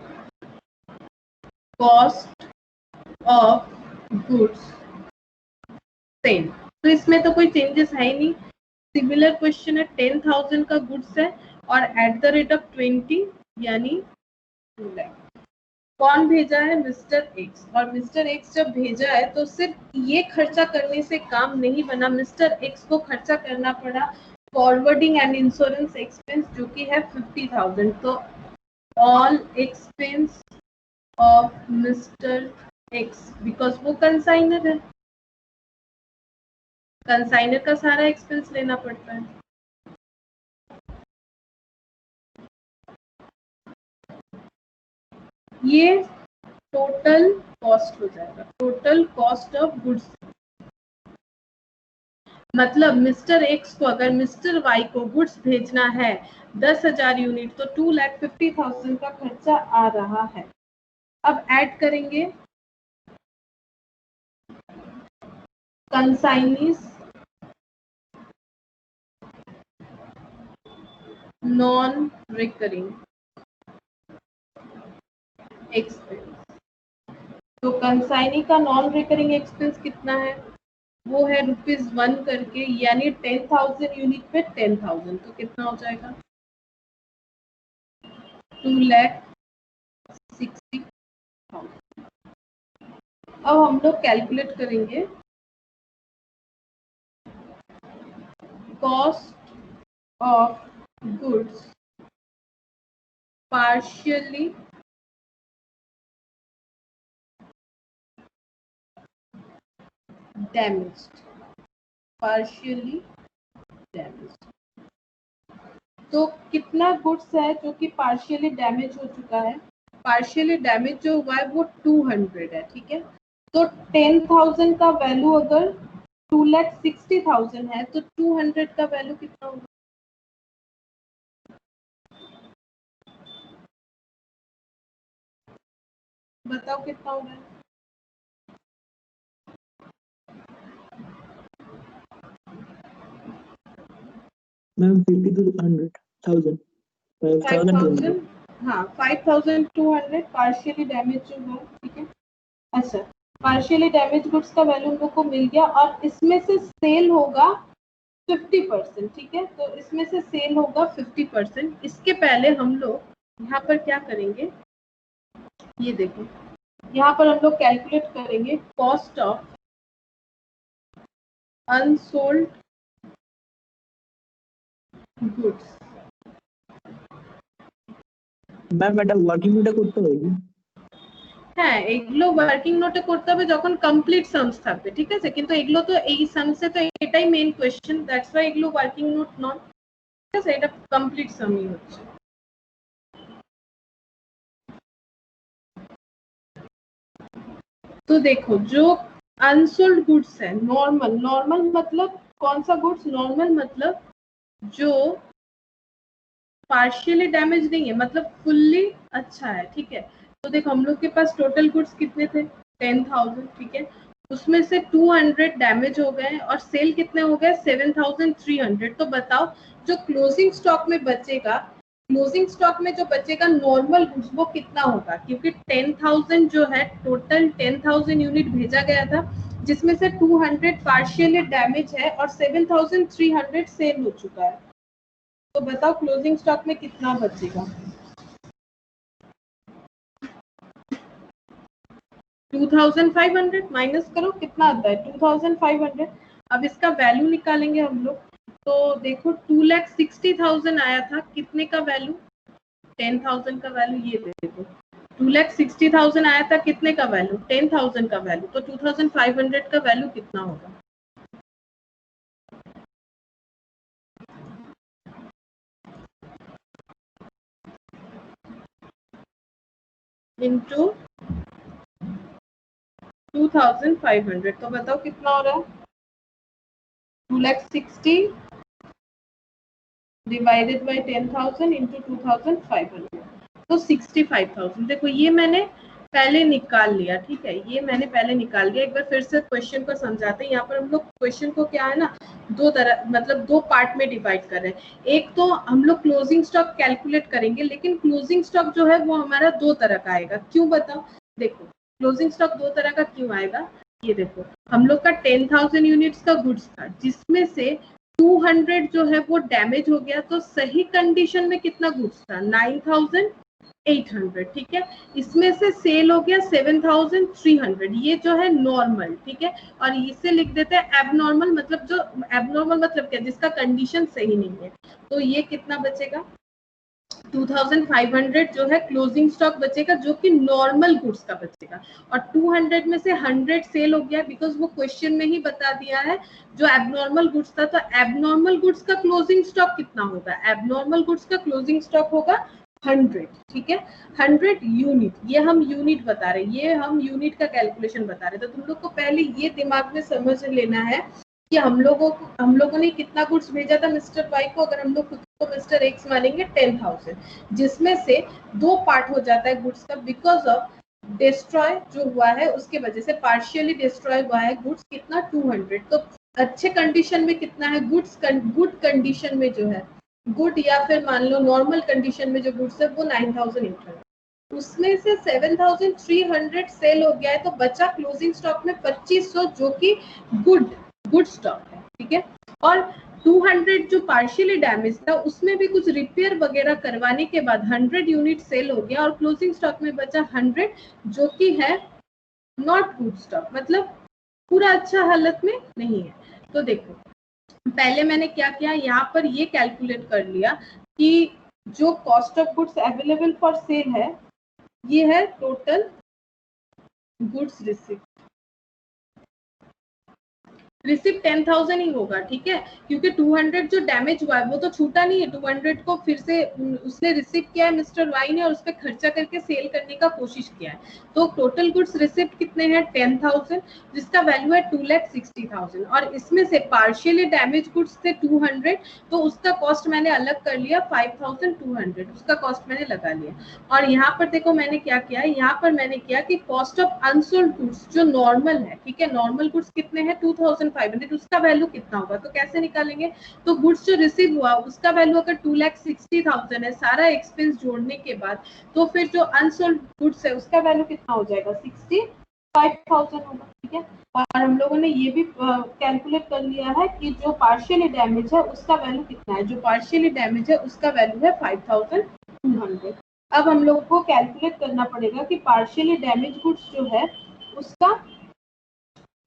Speaker 1: कॉस्ट ऑफ गुड्स सेल, तो इसमें तो कोई चेंजेस है ही नहीं। सिमिलर क्वेश्चन है, 10,000 का गुड्स है और एट द रेट ऑफ 20 यानी 2 लाख। कौन भेजा है? Mister x. और मिस्टर एक्स जब भेजा है तो सिर्फ ये खर्चा करने से काम नहीं बना, मिस्टर एक्स को खर्चा करना पड़ा फॉरवर्डिंग एंड इंश्योरेंस एक्सपेंस, जो कि है 50,000। तो all expense of mister x, because वो कंसाइनर है, कंसाइनर का सारा एक्सपेंस लेना पड़ता है। ये टोटल कॉस्ट हो जाएगा, टोटल कॉस्ट ऑफ गुड्स। मतलब मिस्टर एक्स को अगर मिस्टर वाई को गुड्स भेजना है 10,000 यूनिट, तो 2,50,000 का खर्चा आ रहा है। अब ऐड करेंगे कंसाइनीज नॉन रिकरिंग एक्सपेंस। तो कंसाइनी का नॉन रिकरिंग एक्सपेंस कितना है? वो है ₹1 करके, यानी 10,000 यूनिट पे 10,000, तो कितना हो जाएगा? 2,60,000। अब हम लोग कैलकुलेट करेंगे cost of goods partially damaged, partially damaged. तो कितना गुड्स है जो कि पार्शियली डैमेज हो चुका है? पार्शियली डैमेज जो हुआ है वो 200 है, ठीक है। तो 10,000 का वैल्यू अगर 2,60,000 है, तो 200 का वैल्यू कितना होगा? बताओ कितना होगा?
Speaker 4: Ma'am 50 to 100,000 5,200।
Speaker 1: हाँ, 5,200 पार्शियली डैमेज जो है, ठीक है। अच्छा, पार्शियली डैमेज गुड्स का वैल्यू हम लोग को मिल गया और इसमें से सेल होगा 50%, ठीक है। तो इसमें से सेल होगा 50%। इसके पहले हम लोग यहाँ पर क्या करेंगे? ये देखो, यहाँ पर हम लोग कैलकुलेट करेंगे cost of unsold goods.
Speaker 4: Ma'am এটা ওয়ার্কিং ডে করতে হবে?
Speaker 1: হ্যাঁ এগুলো ওয়ার্কিং নোটে করতে হবে যখন কমপ্লিট সামস থাকবে, ঠিক আছে, কিন্তু এগুলো তো এই সামসে তো এটাই মেইন কোয়েশ্চেন, দ্যাটস ওয়াই এগুলো ওয়ার্কিং নোট নয়, ঠিক আছে, এটা কমপ্লিট সামই হচ্ছে। तो देखो जो अनसोल्ड गुड्स है, नॉर्मल, नॉर्मल मतलब कौन सा गुड्स, नॉर्मल मतलब जो पार्शियली डैमेज नहीं है, मतलब फुल्ली अच्छा है, ठीक है। तो देखो हम लोग के पास टोटल गुड्स कितने थे, 10,000, ठीक है, उसमें से 200 डैमेज हो गए और सेल कितने हो गए, 7,300। तो बताओ जो क्लोजिंग स्टॉक में बचेगा, क्लोजिंग स्टॉक में जो बचेगा नॉर्मल गुड्स वो कितना होगा, क्योंकि 10,000 जो है टोटल 10,000 यूनिट भेजा गया था, जिसमें से 200 पार्शियली डैमेज है और 7,300 सेल हो चुका है। तो बताओ क्लोजिंग स्टॉक में कितना बचेगा, 2,500 माइनस करो कितना आता है, 2,500। अब इसका वैल्यू निकालेंगे हम लोग, तो देखो 2,60,000 आया था, कितने का वैल्यू, 10,000 का वैल्यू, ये देखो 2,60,000 आया था, कितने का वैल्यू, 10,000 का वैल्यू, तो 2,500 का वैल्यू कितना होगा, इंटू 2,500, तो बताओ कितना हो रहा है, 2,60,000 डिवाइडेड बाय 10,000 इंटू 2,500, तो 65,000। देखो ये मैंने पहले निकाल लिया, ठीक है, ये मैंने पहले निकाल लिया। एक बार फिर से क्वेश्चन को समझाते हैं। यहाँ पर हम लोग क्वेश्चन को क्या है ना, दो तरह मतलब दो पार्ट में डिवाइड कर रहे हैं। एक तो हम लोग क्लोजिंग स्टॉक कैलकुलेट करेंगे, लेकिन क्लोजिंग स्टॉक जो है वो हमारा दो तरह का आएगा। क्यों बताओ, देखो क्लोजिंग स्टॉक दो तरह का क्यों आएगा, ये देखो हम लोग का 10,000 यूनिट्स का गुड्स था, जिसमें से 200 जो है वो डैमेज हो गया, तो सही कंडीशन में कितना गुड्स था, 9,800, ठीक है, इसमें से सेल हो गया 7,300, ये जो है नॉर्मल, ठीक है, और इसे लिख देते हैं एबनॉर्मल, मतलब जो एबनॉर्मल मतलब क्या, जिसका कंडीशन सही नहीं है। तो ये कितना बचेगा, 2,500 जो है क्लोजिंग स्टॉक बचेगा, जो कि नॉर्मल गुड्स का बचेगा, और 200 में से 100 सेल हो गया, बिकॉज वो क्वेश्चन में ही बता दिया है जो एबनॉर्मल गुड्स था। तो एबनॉर्मल गुड्स का क्लोजिंग स्टॉक कितना होगा, एबनॉर्मल गुड्स का क्लोजिंग स्टॉक होगा 100, ठीक है, 100 यूनिट, ये हम यूनिट बता रहे हैं, ये हम यूनिट का कैलकुलेशन बता रहे हैं। तो तुम लोग को पहले ये दिमाग में समझ लेना है कि हम लोगों ने कितना गुड्स भेजा था मिस्टर वाई को। अगर हम लोग खुद को मिस्टर एक्स मानेंगे 10,000, जिसमें से दो पार्ट हो जाता है गुड्स का, बिकॉज ऑफ डिस्ट्रॉय जो हुआ है उसके वजह से, पार्शियली डिस्ट्रॉय हुआ है गुड्स कितना 200। तो अच्छे कंडीशन में कितना है गुड्स, गुड कंडीशन में जो है गुड, या फिर मान लो नॉर्मल कंडीशन में जो गुड्स है वो 9,800, उसमें से 7,300 सेल हो गया है, तो बचा क्लोजिंग स्टॉक में 2,500 जो कि गुड स्टॉक है, ठीक है। और 200 जो पार्शियली डैमेज था उसमें भी कुछ रिपेयर वगैरह करवाने के बाद 100 यूनिट सेल हो गया, और क्लोजिंग स्टॉक में बचा 100 जो कि है नॉट गुड स्टॉक, मतलब पूरा अच्छा हालत में नहीं है। तो देखो पहले मैंने क्या किया, यहाँ पर ये कैलकुलेट कर लिया कि जो cost of goods available for sale है ये है टोटल गुड्स रिसिप्ट, रिसिप्ट 10,000 ही होगा, ठीक है, क्योंकि 200 जो डैमेज हुआ है वो तो छूटा नहीं है, 200 को फिर से उसने रिसिप्ट किया है मिस्टर वाई ने, और उस पर खर्चा करके सेल करने का कोशिश किया है। तो टोटल गुड्स रिसिप्ट कितने हैं 10,000, जिसका वैल्यू है 2,60,000, और इसमें से पार्शियली डैमेज गुड्स थे 200, तो उसका कॉस्ट मैंने अलग कर लिया 5,200, उसका कॉस्ट मैंने लगा लिया। और यहाँ पर देखो मैंने क्या किया, यहाँ पर मैंने किया कि कॉस्ट ऑफ अनसोल्ड गुड्स जो नॉर्मल है, ठीक है, नॉर्मल गुड्स कितने हैं 2,500, उसका वैल्यू कितना होगा, तो कैसे निकालेंगे, तो गुड्स जो रिसीव हुआ उसका वैल्यू अगर 2,60,000 है सारा एक्सपेंस जोड़ने के बाद, तो फिर जो अनसोल्ड गुड्स है उसका वैल्यू कितना हो जाएगा 65,000 होगा, ठीक है। और हम लोगों ने ये भी कैलकुलेट कर लिया है कि जो पार्शियली डैमेज है उसका वैल्यू कितना है, जो पार्शियली डैमेज है उसका वैल्यू है 5,200। अब हम लोगों को कैलकुलेट करना पड़ेगा कि पार्शियली डैमेज गुड्स जो है उसका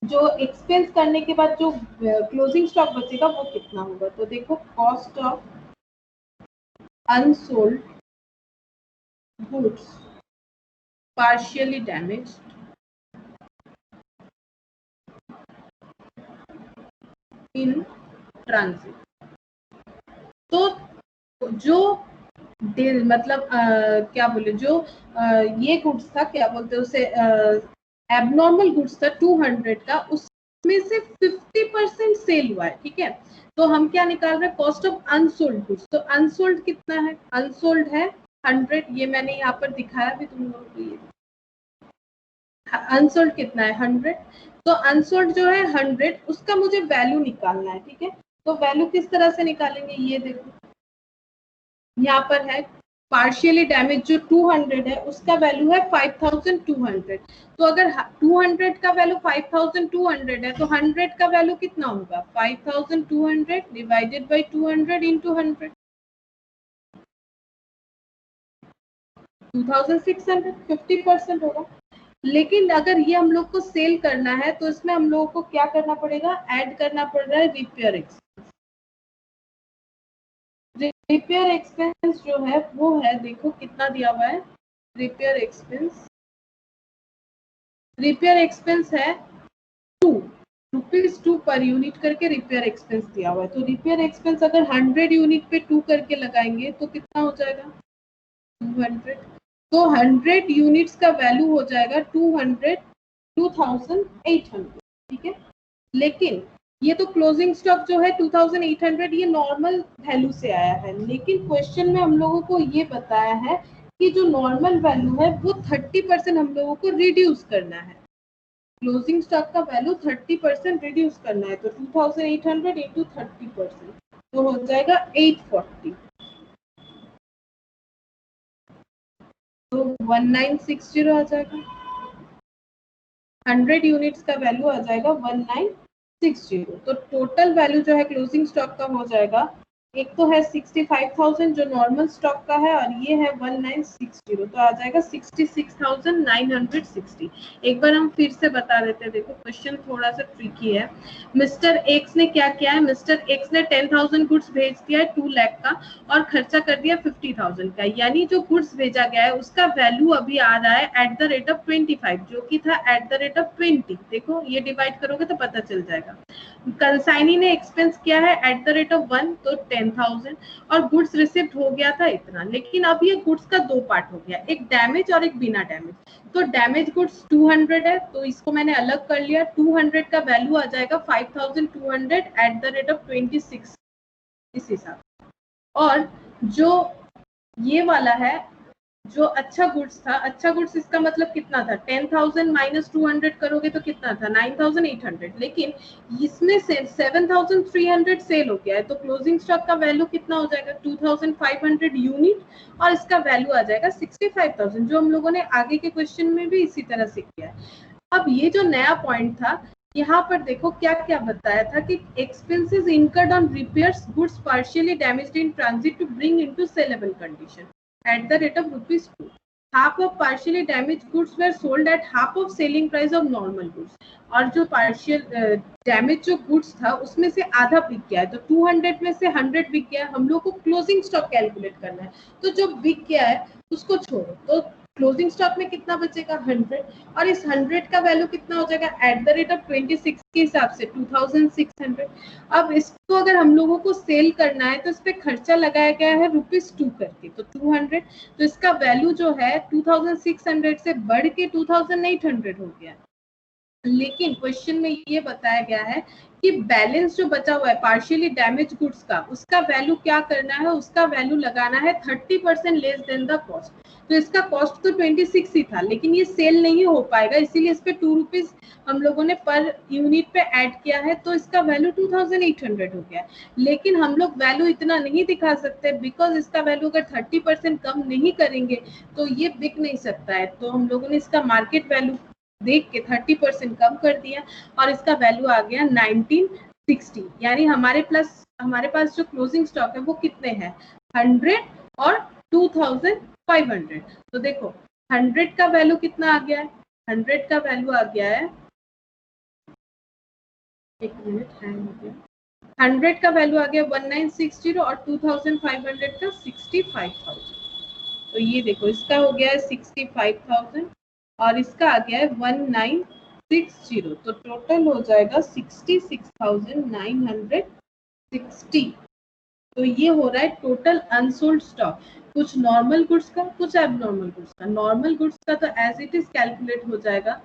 Speaker 1: जो एक्सपेंस करने के बाद जो क्लोजिंग स्टॉक बचेगा वो कितना होगा। तो देखो cost of unsold goods partially damaged in transit. तो जो मतलब क्या बोले, जो ये गुड्स था, क्या बोलते हैं उसे, एबनॉर्मल गुड्स था 200 का, उसमें से 50% सेल हुआ है, ठीक है। तो हम क्या निकाल रहे हैं, कॉस्ट ऑफ अनसोल्ड गुड्स। तो अनसोल्ड कितना है, अनसोल्ड है 100, ये मैंने यहाँ पर दिखाया भी तुम लोगों को, ये अनसोल्ड कितना है 100। तो अनसोल्ड जो है 100, उसका मुझे वैल्यू निकालना है, ठीक है। तो वैल्यू किस तरह से निकालेंगे, ये देखो यहाँ पर है पार्शियली डैमेज जो 200 है, उसका वैल्यू है 5200। तो अगर 200 का वैल्यू 5200 है, तो 100 का वैल्यू कितना होगा, 5200 डिवाइडेड बाय 200 इंटू 100, 2600, 50% होगा। लेकिन अगर ये हम लोग को सेल करना है, तो इसमें हम लोगों को क्या करना पड़ेगा, ऐड करना पड़ रहा है रिपेयर एक्सपेंस। रिपेयर एक्सपेंस जो है वो है, देखो कितना दिया हुआ है रिपेयर एक्सपेंस। रिपेयर एक्सपेंस है 2 रुपीज 2 पर यूनिट करके रिपेयर एक्सपेंस दिया हुआ है। तो रिपेयर एक्सपेंस अगर 100 यूनिट पे 2 करके लगाएंगे तो कितना हो जाएगा, 200। तो 100 यूनिट्स का वैल्यू हो जाएगा 2800, ठीक है। लेकिन ये तो क्लोजिंग स्टॉक जो है 2800, ये नॉर्मल वैल्यू से आया है, लेकिन क्वेश्चन में हम लोगों को ये बताया है कि जो नॉर्मल वैल्यू है वो 30% हम लोगों को रिड्यूस करना है। क्लोजिंग स्टॉक का वैल्यू 30% रिड्यूस करना है। तो 2800 इंटू 30% तो हो जाएगा 840। तो 1960 आ जाएगा, 100 यूनिट्स का वैल्यू आ जाएगा 1960। तो टोटल वैल्यू जो है क्लोजिंग स्टॉक का हो जाएगा, एक तो है 65,000 जो नॉर्मल स्टॉक का है, और ये है 1960, तो आ जाएगा 66,960। एक बार हम फिर से बता देते हैं, देखो क्वेश्चन थोड़ा सा ट्रिकी है। मिस्टर एक्स ने क्या किया है, मिस्टर एक्स ने 10,000 गुड्स भेज दिया है 2 लाख का, और खर्चा कर दिया 50,000 का, यानी जो गुड्स भेजा गया है उसका वैल्यू अभी आ रहा है एट द रेट ऑफ 25, जो कि था एट द रेट ऑफ 20। देखो ये डिवाइड करोगे तो पता चल जाएगा। कंसाइनी ने एक्सपेंस किया है एट द रेट ऑफ 1, तो 10,000, और गुड्स रिसिव्ड हो गया था इतना। लेकिन अब ये गुड्स का 2 पार्ट हो गया, एक डैमेज और एक बिना डैमेज। तो डैमेज गुड्स 200 है, तो इसको मैंने अलग कर लिया। 200 का वैल्यू आ जाएगा 5200 एट द रेट ऑफ 26 इस हिसाब। और जो ये वाला है, जो अच्छा गुड्स था, अच्छा गुड्स इसका मतलब कितना था, 10,000 माइनस 200 करोगे तो कितना था, 9,800। लेकिन इसमें से 7,300 सेल हो गया है, तो क्लोजिंग स्टॉक का वैल्यू कितना हो जाएगा, 2,500 यूनिट, और इसका वैल्यू आ जाएगा 65,000, जो हम लोगों ने आगे के क्वेश्चन में भी इसी तरह से किया है। अब ये जो नया पॉइंट था, यहाँ पर देखो क्या क्या बताया था कि expenses incurred on repairs goods partially damaged in transit to bring into saleable condition at the rate of ₹2. Half of partially damaged goods were sold at half of selling price of normal goods. और जो partial damage जो goods था उसमें से आधा बिक गया है, तो 200 में से 100 बिक गया। हम लोग को क्लोजिंग स्टॉक कैलकुलेट करना है, तो जो बिक गया है उसको छोड़ो, तो क्लोजिंग स्टॉक में कितना बचेगा 100, और इस 100 का वैल्यू कितना हो जाएगा एट द रेट ऑफ 26 के हिसाब से 2600। अब इसको अगर हम लोगों को सेल करना है तो इस पे खर्चा लगाया गया है ₹2 करके, तो 200, तो इसका वैल्यू जो है 2600 से बढ़ के 2800 हो गया। लेकिन क्वेश्चन में ये बताया गया है कि बैलेंस जो बचा हुआ है पार्शियली डैमेज गुड्स का, उसका वैल्यू क्या करना है, उसका वैल्यू लगाना है 30% लेस देन द कॉस्ट। तो इसका कॉस्ट तो 26 ही था, लेकिन ये सेल नहीं हो पाएगा, इसीलिए इस पे ₹2 हम लोगों ने पर यूनिट पे ऐड किया है, तो इसका वैल्यू 2800 हो गया। लेकिन हम लोग वैल्यू इतना नहीं दिखा सकते, बिकॉज इसका वैल्यू अगर 30% कम नहीं करेंगे तो ये बिक नहीं सकता है। तो हम लोगों ने इसका मार्केट वैल्यू देख के 30% कम कर दिया, और इसका वैल्यू आ गया 1960। यानी हमारे पास जो क्लोजिंग स्टॉक है वो कितने हैं, 100 और 2500। तो देखो 100 का वैल्यू कितना आ गया है, 100 का वैल्यू आ गया है, एक मिनट हैंग हो गया, 100 का वैल्यू आ गया 1960 और 2500 का 65,000। तो ये देखो इसका हो गया है 65,000 और इसका आ गया है 1960, तो टोटल हो जाएगा 66,960। तो ये हो रहा है टोटल अनसोल्ड स्टॉक, कुछ नॉर्मल गुड्स का, कुछ एबनॉर्मल गुड्स का। नॉर्मल गुड्स का तो एज इट इज कैलकुलेट हो जाएगा,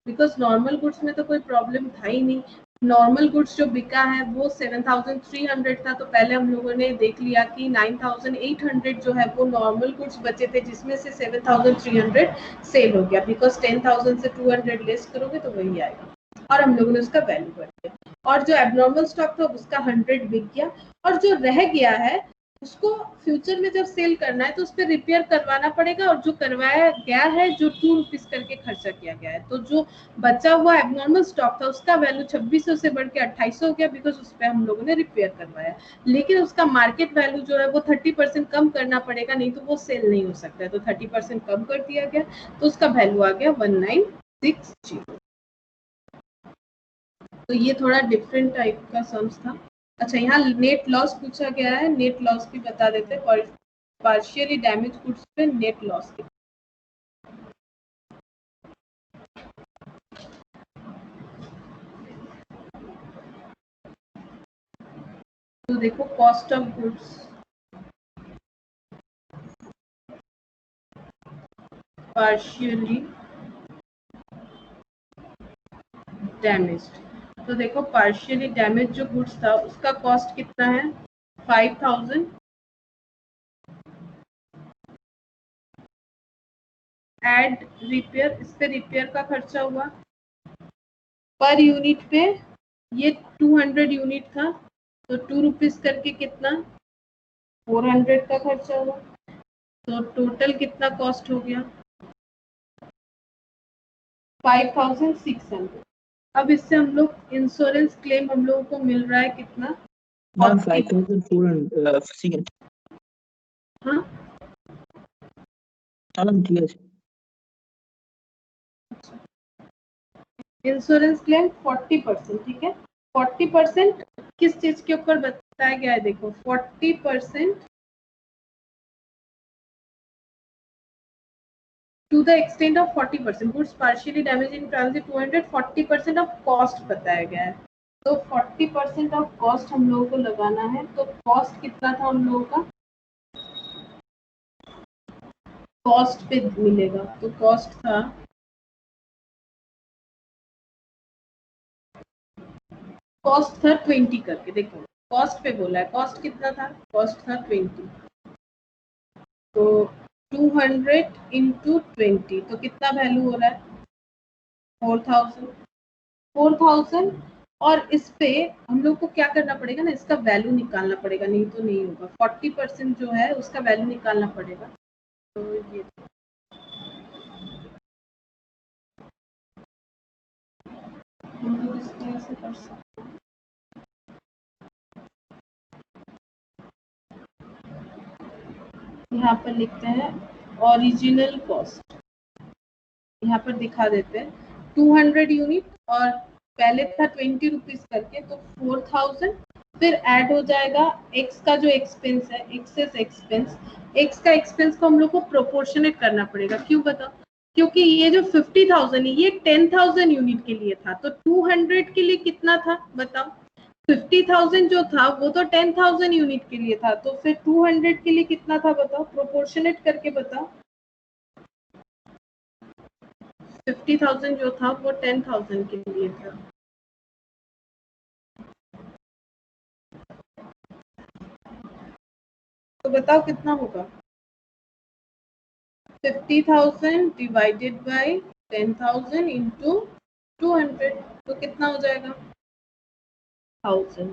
Speaker 1: बिकॉज नॉर्मल गुड्स में तो कोई प्रॉब्लम था ही नहीं। नॉर्मल गुड्स जो बिका है वो 7,300 था, तो पहले हम लोगों ने देख लिया कि 9,800 जो है वो नॉर्मल गुड्स बचे थे, जिसमें से 7,300 सेल हो गया, बिकॉज 10,000 से 200 लेस करोगे तो वही आएगा, और हम लोगों ने उसका वैल्यू कर दिया। और जो एबनॉर्मल स्टॉक था उसका 100 बिक गया, और जो रह गया है उसको फ्यूचर में जब सेल करना है तो उस पर रिपेयर करवाना पड़ेगा, और जो करवाया गया है जो 2 रुपीज करके खर्चा किया गया है, तो जो बचा हुआ एबनॉर्मल स्टॉक था उसका वैल्यू 2600 से बढ़ के 2800 हो गया, बिकॉज उस पर हम लोगों ने रिपेयर करवाया। लेकिन उसका मार्केट वैल्यू जो है वो 30% कम करना पड़ेगा, नहीं तो वो सेल नहीं हो सकता है, तो 30% कम कर दिया गया, तो उसका वैल्यू आ गया 1960। तो ये थोड़ा डिफरेंट टाइप का सम्स था। अच्छा, यहाँ नेट लॉस पूछा गया है, नेट लॉस भी बता देते हैं। पार्शियली डैमेज गुड्स पे नेट लॉस की, तो देखो cost of goods, partially damaged, तो देखो पार्शियली डैमेज जो गुड्स था उसका कॉस्ट कितना है 5,000, एड रिपेयर, इस पे रिपेयर का खर्चा हुआ पर यूनिट पे, ये 200 यूनिट था तो 2 रुपीज करके कितना 400 का खर्चा हुआ, तो टोटल कितना कॉस्ट हो गया 5,600। अब इससे हम लोग इंश्योरेंस क्लेम हम लोगों को मिल रहा है कितना
Speaker 4: 5,400 सेकंड।
Speaker 1: हाँ
Speaker 4: ठीक है।
Speaker 1: इंश्योरेंस क्लेम 40%, ठीक है। 40% किस चीज के ऊपर बताया गया है, देखो 40% to the extent of 40%, goods partially damaged in transit 200, 40% of cost बताया गया है, तो 40% ऑफ कॉस्ट हम लोगों को लगाना है। तो कॉस्ट कितना था हम लोगों का, कॉस्ट पे मिलेगा, तो कॉस्ट था कॉस्ट था 20 करके, देखो कॉस्ट पे बोला है, कॉस्ट कितना था, कॉस्ट था 20, तो 200 इंटू 20, तो कितना वैल्यू हो रहा है 4,000। और इस पे हम लोग को क्या करना पड़ेगा ना, इसका वैल्यू निकालना पड़ेगा, नहीं तो नहीं होगा। 40% जो है उसका वैल्यू निकालना पड़ेगा, तो ये हम लोग इस तरह से कर सकते हैं। यहाँ पर लिखते हैं ओरिजिनल कॉस्ट, यहाँ पर दिखा देते हैं 200 यूनिट, और पहले था 20 रुपीज करके, तो 4,000, फिर ऐड हो जाएगा एक्स का जो एक्सपेंस है, एक्सेस एक्सपेंस, एक्स का एक्सपेंस को हम लोग को प्रोपोर्शनेट करना पड़ेगा। क्यों बताओ, क्योंकि ये जो 50,000 है ये 10,000 यूनिट के लिए था, तो 200 के लिए कितना था बताओ, 50,000 जो था वो तो 10,000 यूनिट के लिए था, तो फिर 200 के लिए कितना था बताओ, प्रोपोर्शनेट करके बताओ। 50,000 जो था वो 10,000 के लिए था, तो बताओ कितना होगा 50,000 डिवाइडेड बाय 10,000 इंटू 200, तो कितना हो जाएगा 1000,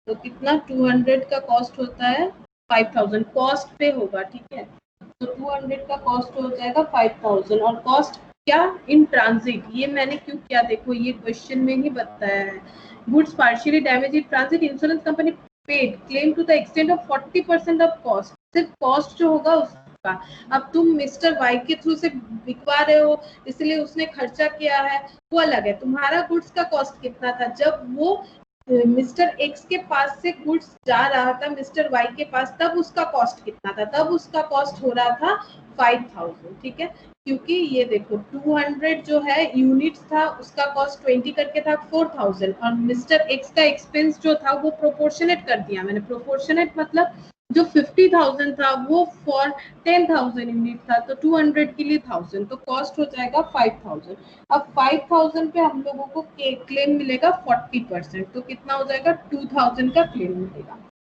Speaker 1: तो कितना 200 का कॉस्ट होता है 5,000, कॉस्ट पे होगा, ठीक है। तो 200 का कॉस्ट हो जाएगा 5,000, और कॉस्ट क्या इन ट्रांजिट, ये मैंने क्यों किया देखो, ये क्वेश्चन में ही बताया है। Goods partially damage in transit, insurance company paid claim to the extent of 40% of cost, सिर्फ कॉस्ट जो होगा उसका। अब तुम मिस्टर वाई के थ्रू से बिकवा रहे हो, इसलिए उसने खर्चा किया है, वो अलग है। तुम्हारा गुड्स का कॉस्ट कितना था, जब वो मिस्टर एक्स के पास से गुड्स जा रहा था मिस्टर वाई के पास, तब उसका कॉस्ट कितना था, तब उसका कॉस्ट हो रहा था 5000, ठीक है, क्योंकि ये देखो 200 जो है यूनिट्स था उसका कॉस्ट 20 करके था 4000, और मिस्टर एक्स का एक्सपेंस जो था वो प्रोपोर्शनेट कर दिया मैंने। प्रोपोर्शनेट मतलब जो 50,000 था वो फॉर 10,000 यूनिट था, तो 200 के लिए 1000, तो कॉस्ट हो जाएगा 5000। अब 5000 पे हम लोगों को क्लेम मिलेगा 40%, तो कितना हो जाएगा 2000 का क्लेम मिलेगा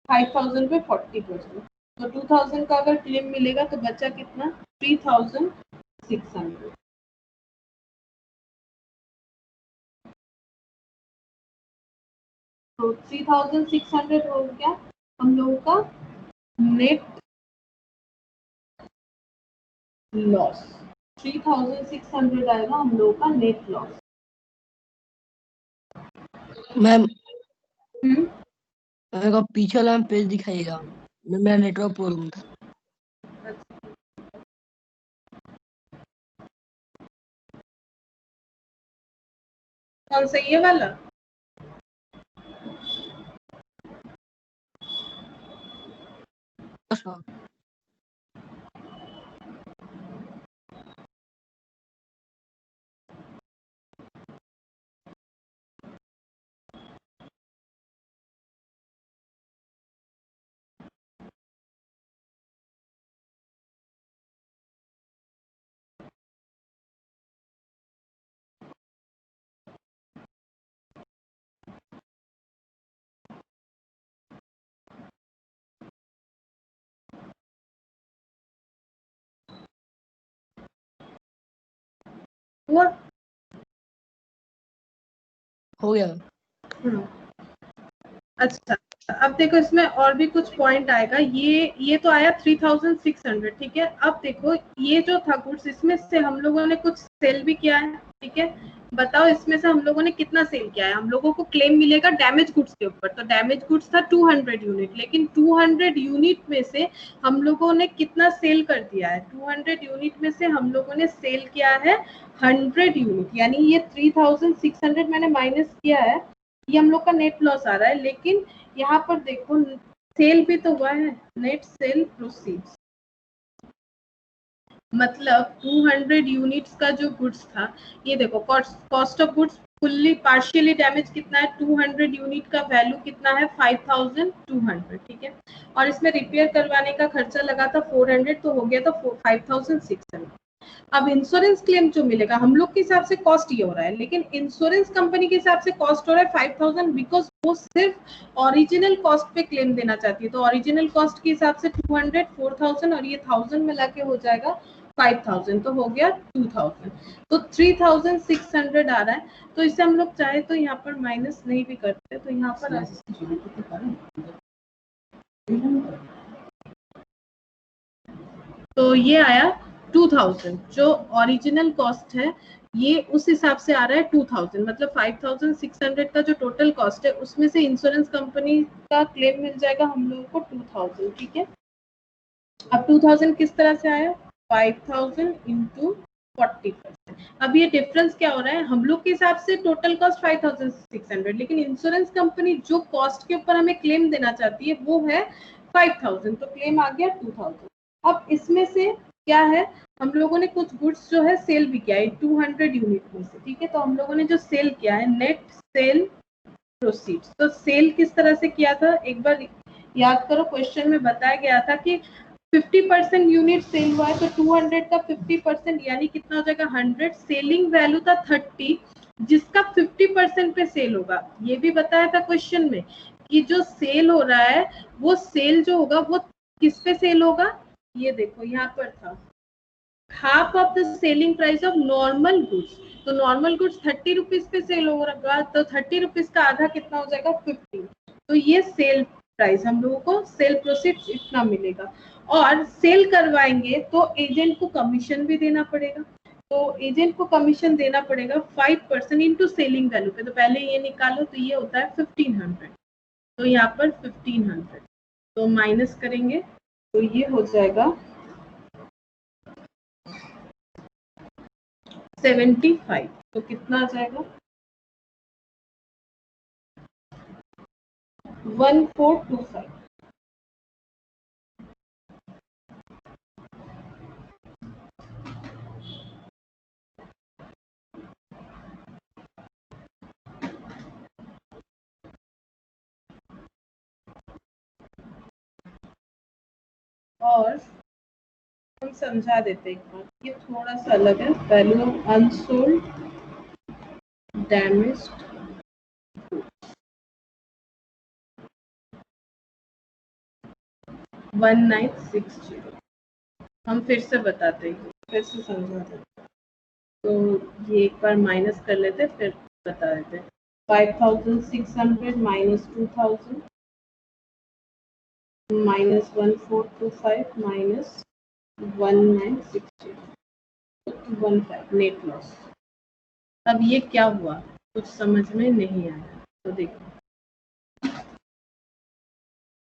Speaker 1: 5000 पे 40%, तो 2000 का अगर क्लेम मिलेगा तो बचा कितना 3600। तो 3600 हो गया हम लोगों का नेट लॉस। 3600 आएगा हम लोगों का नेट लॉस।
Speaker 3: मैम मेरे को पीछे वाला पेज दिखाइएगा, मेरा नेटवर्क प्रॉब्लम था।
Speaker 1: कौन सा ये वाला?
Speaker 3: अच्छा
Speaker 1: हुआ?
Speaker 3: हो गया।
Speaker 1: अच्छा, अब देखो इसमें और भी कुछ पॉइंट आएगा। ये तो आया 3600, ठीक है। अब देखो ये जो था गुड्स, इसमें से हम लोगों ने कुछ सेल भी किया है, ठीक है। बताओ इसमें से हम लोगों ने कितना सेल किया है? हम लोगों को क्लेम मिलेगा डैमेज गुड्स के ऊपर, तो डैमेज गुड्स था 200 यूनिट, लेकिन 200 यूनिट में से हम लोगों ने कितना सेल कर दिया है? 200 यूनिट में से हम लोगों ने सेल किया है 100 यूनिट, यानी ये 3600 मैंने माइनस किया है, ये हम लोग का नेट लॉस आ रहा है। लेकिन यहाँ पर देखो सेल भी तो हुआ है, नेट सेल प्रोसीड्स, मतलब 200 यूनिट्स का जो गुड्स था, ये देखो cost of goods fully partially damage कितना है? 200 यूनिट का वैल्यू कितना है? 5200, ठीक है। और इसमें रिपेयर करवाने का खर्चा लगा था 400, तो हो गया था 5600। अब इंश्योरेंस क्लेम जो मिलेगा हम लोग के हिसाब से कॉस्ट ये हो रहा है, लेकिन इंश्योरेंस कंपनी के हिसाब से कॉस्ट हो रहा है 5000, बिकॉज वो सिर्फ ओरिजिनल कॉस्ट पे क्लेम देना चाहती है। तो ओरिजिनल कॉस्ट के हिसाब से 200, 4000 और ये 1000 मिला के हो जाएगा 5000, तो हो गया 2000, तो 3600 आ रहा है। तो इसे हम लोग चाहे तो यहाँ पर माइनस नहीं भी करते, तो यहाँ पर तो ये आया 2000, जो ओरिजिनल कॉस्ट है ये उस हिसाब से आ रहा है 2000, मतलब 5600 का जो टोटल कॉस्ट है उसमें से इंश्योरेंस कंपनी का क्लेम मिल जाएगा हम लोगों को 2000, ठीक है। अब 2000 किस तरह से आया? 5000 इंटू 40%। अब ये डिफरेंस क्या हो रहा है? हम लोग के हिसाब से टोटल कॉस्ट 5600, लेकिन इंश्योरेंस कंपनी जो कॉस्ट के ऊपर हमें क्लेम देना चाहती है वो है 5000, तो क्लेम आ गया 2000। अब इसमें से क्या है, हम लोगों ने कुछ गुड्स जो है सेल भी किया है 200 यूनिट में से, ठीक है। तो हम लोगों ने जो सेल किया है नेट सेल प्रोसीड्स, तो सेल किस तरह से किया था एक बार याद करो। क्वेश्चन में बताया गया था कि 50% यूनिट सेल हुआ है, तो 200 का 50% यानी कितना हो जाएगा 100। सेलिंग वैल्यू था 30, जिसका 50% पे सेल होगा। ये भी बताया था क्वेश्चन में कि जो सेल हो रहा है वो सेल जो होगा वो किस पे सेल होगा? ये देखो यहाँ पर था half of the selling price of normal goods, तो नॉर्मल गुड्स 30 रुपीज पे सेल हो रहा, तो 30 रुपीज का आधा कितना हो जाएगा 50, तो ये सेल प्राइस हम लोगों को सेल प्रोसीड्स इतना मिलेगा। और सेल करवाएंगे तो एजेंट को कमीशन भी देना पड़ेगा, तो एजेंट को कमीशन देना पड़ेगा 5% इंटू सेलिंग वैल्यू पे, तो पहले ये निकालो, तो ये होता है 1500, तो यहाँ पर 1500 तो माइनस करेंगे तो ये हो जाएगा 75, तो कितना आ जाएगा 1425। और हम समझा देते हैं एक बार, ये थोड़ा सा अलग है। Value of unsold damaged 1960। हम फिर से बताते हैं, फिर से समझाते हैं। तो ये एक बार माइनस कर लेते हैं, फिर बता देते हैं। 5600 minus 2000 minus 1425 minus 1960 15 net loss. अब ये क्या हुआ, कुछ समझ में नहीं आया। तो देखो,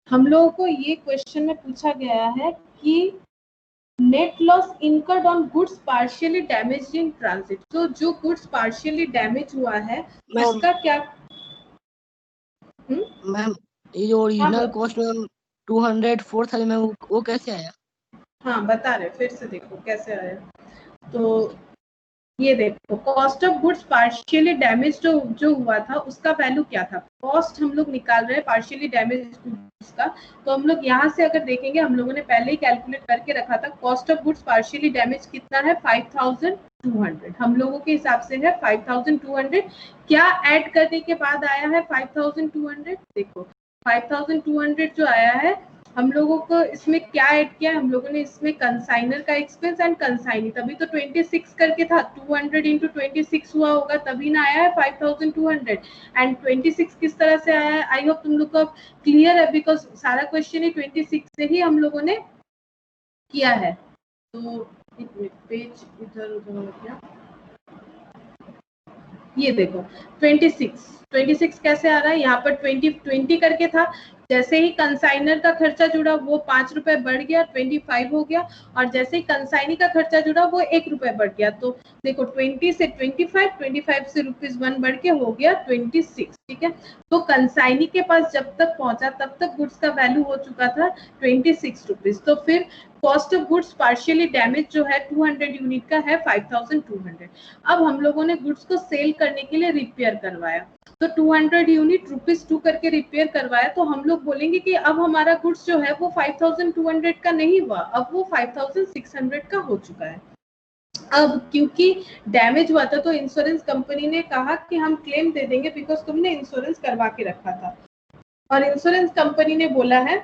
Speaker 1: हम लोगों को ये क्वेश्चन में पूछा गया है कि net loss incurred on goods partially damaged in transit. तो जो गुड्स पार्शियली डैमेज हुआ है उसका क्या?
Speaker 3: मैम ये जो ओरिजिनल कॉस्ट में 204,000 में वो कैसे आया?
Speaker 1: हाँ बता रहे, फिर से देखो कैसे आया। तो ये देखो, cost of goods partially damage जो हुआ था उसका वैल्यू क्या था। कॉस्ट हम लोग निकाल रहे हैं पार्शियली डैमेज गुड्स का। तो हम लोग यहाँ से अगर देखेंगे, हम लोगों ने पहले ही कैलकुलेट करके रखा था। Cost of goods partially damage कितना है? 5200। हम लोगों के हिसाब से है 5200। क्या ऐड करने के बाद आया है 5200? देखो 5200 जो आया है, हम लोगों को इसमें क्या ऐड किया है? हम लोगों ने इसमें कंसाइनर का एक्सपेंस एंड कंसाइनी, तभी तो 26 करके था। 200 इंटू 26 हुआ होगा, तभी ना आया है 5200। एंड 26 किस तरह से आया है? आई होप तुम लोग को क्लियर है, बिकॉज सारा क्वेश्चन ही 26 से ही हम लोगों ने किया है। तो पेज इधर उधर हो गया। ये देखो 26 कैसे आ रहा है? यहाँ पर 20 करके था। जैसे ही कंसाइनर का खर्चा जुड़ा वो 5 रुपए बढ़ गया, 25 हो गया। और जैसे ही कंसाइनी का खर्चा जुड़ा वो 1 रुपए बढ़ गया। तो देखो 20 से 25 से ₹1 बढ़ के हो गया 26। ठीक है, तो कंसाइनी के पास जब तक पहुंचा तब तक गुड्स का वैल्यू हो चुका था 26 रुपीज। तो फिर cost of goods partially damage जो है 200 यूनिट का है 5200। अब हम लोगों ने गुड्स को सेल करने के लिए रिपेयर करवाया, तो 200 यूनिट ₹2 करके रिपेयर करवाया। तो हम लोग बोलेंगे कि अब हमारा गुड्स जो है वो 5200 का नहीं हुआ, अब वो 5600 का हो चुका है। अब क्योंकि डैमेज हुआ था तो इंश्योरेंस कंपनी ने कहा कि हम क्लेम दे देंगे, बिकॉज तुमने इंश्योरेंस करवा के रखा था। और इंश्योरेंस कंपनी ने बोला है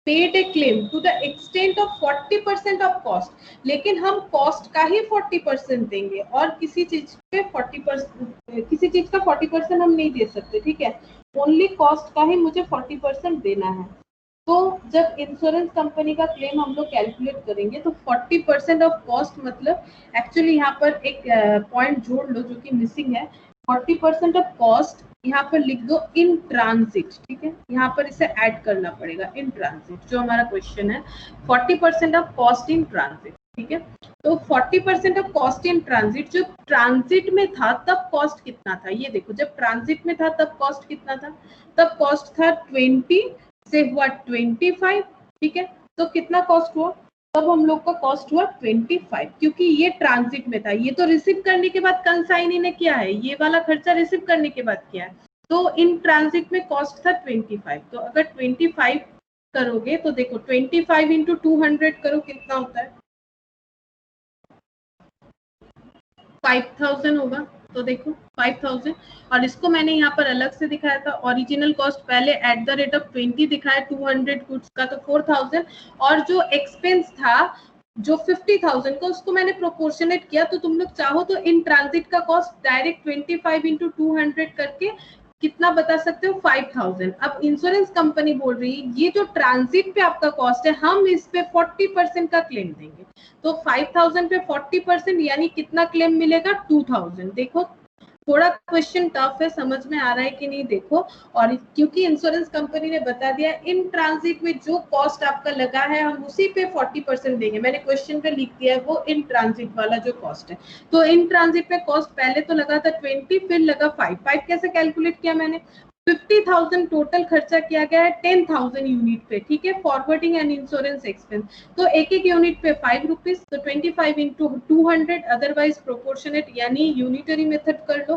Speaker 1: paid a claim to the extent of 40% of cost. लेकिन हम कॉस्ट का ही 40% देंगे और किसी चीज पे 40%, किसी चीज का 40% हम नहीं दे सकते। ठीक है, ओनली कॉस्ट का ही मुझे 40% देना है। तो जब इंश्योरेंस कंपनी का क्लेम हम लोग कैलकुलेट करेंगे तो 40% ऑफ कॉस्ट, मतलब एक्चुअली यहाँ पर एक पॉइंट जोड़ लो जो कि मिसिंग है। 40% ऑफ कॉस्ट यहाँ पर लिख दो इन ट्रांजिट। ठीक है, यहाँ पर इसे ऐड करना पड़ेगा इन ट्रांजिट, जो हमारा क्वेश्चन है 40% ऑफ कॉस्ट इन ट्रांजिट। ठीक है, तो 40% ऑफ कॉस्ट इन ट्रांजिट, जो ट्रांजिट में था तब कॉस्ट कितना था? ये देखो, जब ट्रांजिट में था तब कॉस्ट कितना था? तब कॉस्ट था 20 से हुआ 25। ठीक है, तो कितना कॉस्ट हुआ? तब हम लोग का कॉस्ट हुआ 25, क्योंकि ये ट्रांजिट में था। ये तो रिसीव करने के बाद कंसाइनी ने किया है, ये वाला खर्चा रिसीव करने के बाद किया है। तो इन ट्रांजिट में कॉस्ट था 25। तो अगर 25 करोगे तो देखो 25 इंटू 200 करो, कितना होता है? 5000 होगा। तो देखो 5000, और इसको मैंने यहाँ पर अलग से दिखाया था। ओरिजिनल कॉस्ट पहले एट द रेट ऑफ 20 दिखाया 200 गुड्स का, तो 4000। और जो एक्सपेंस था जो 50,000 का, उसको मैंने प्रोपोर्शनेट किया। तो तुम लोग चाहो तो इन ट्रांजिट का कॉस्ट डायरेक्ट 25 इंटू 200 करके कितना बता सकते हो? 5000। अब इंश्योरेंस कंपनी बोल रही है ये जो ट्रांजिट पे आपका कॉस्ट है हम इस पे 40% का क्लेम देंगे। तो 5000 पे 40% यानी कितना क्लेम मिलेगा? 2000। देखो थोड़ा क्वेश्चन टफ है, समझ में आ रहा है कि नहीं? देखो, और क्योंकि इंश्योरेंस कंपनी ने बता दिया इन ट्रांजिट में जो कॉस्ट आपका लगा है हम उसी पे 40% देंगे। मैंने क्वेश्चन पे लिख दिया है वो इन ट्रांजिट वाला जो कॉस्ट है। तो इन ट्रांजिट पे कॉस्ट पहले तो लगा था 20, फिर लगा 5 कैसे कैलकुलेट किया मैंने? 50,000 टोटल खर्चा किया गया है 10,000 यूनिट पे। ठीक है, फॉरवर्डिंग एंड इंश्योरेंस एक्सपेंस। तो एक एक यूनिट पे 5 रुपीज, तो 25 इंटू 200, अदरवाइज प्रोपोर्शनेट यानी यूनिटरी मेथड कर लो।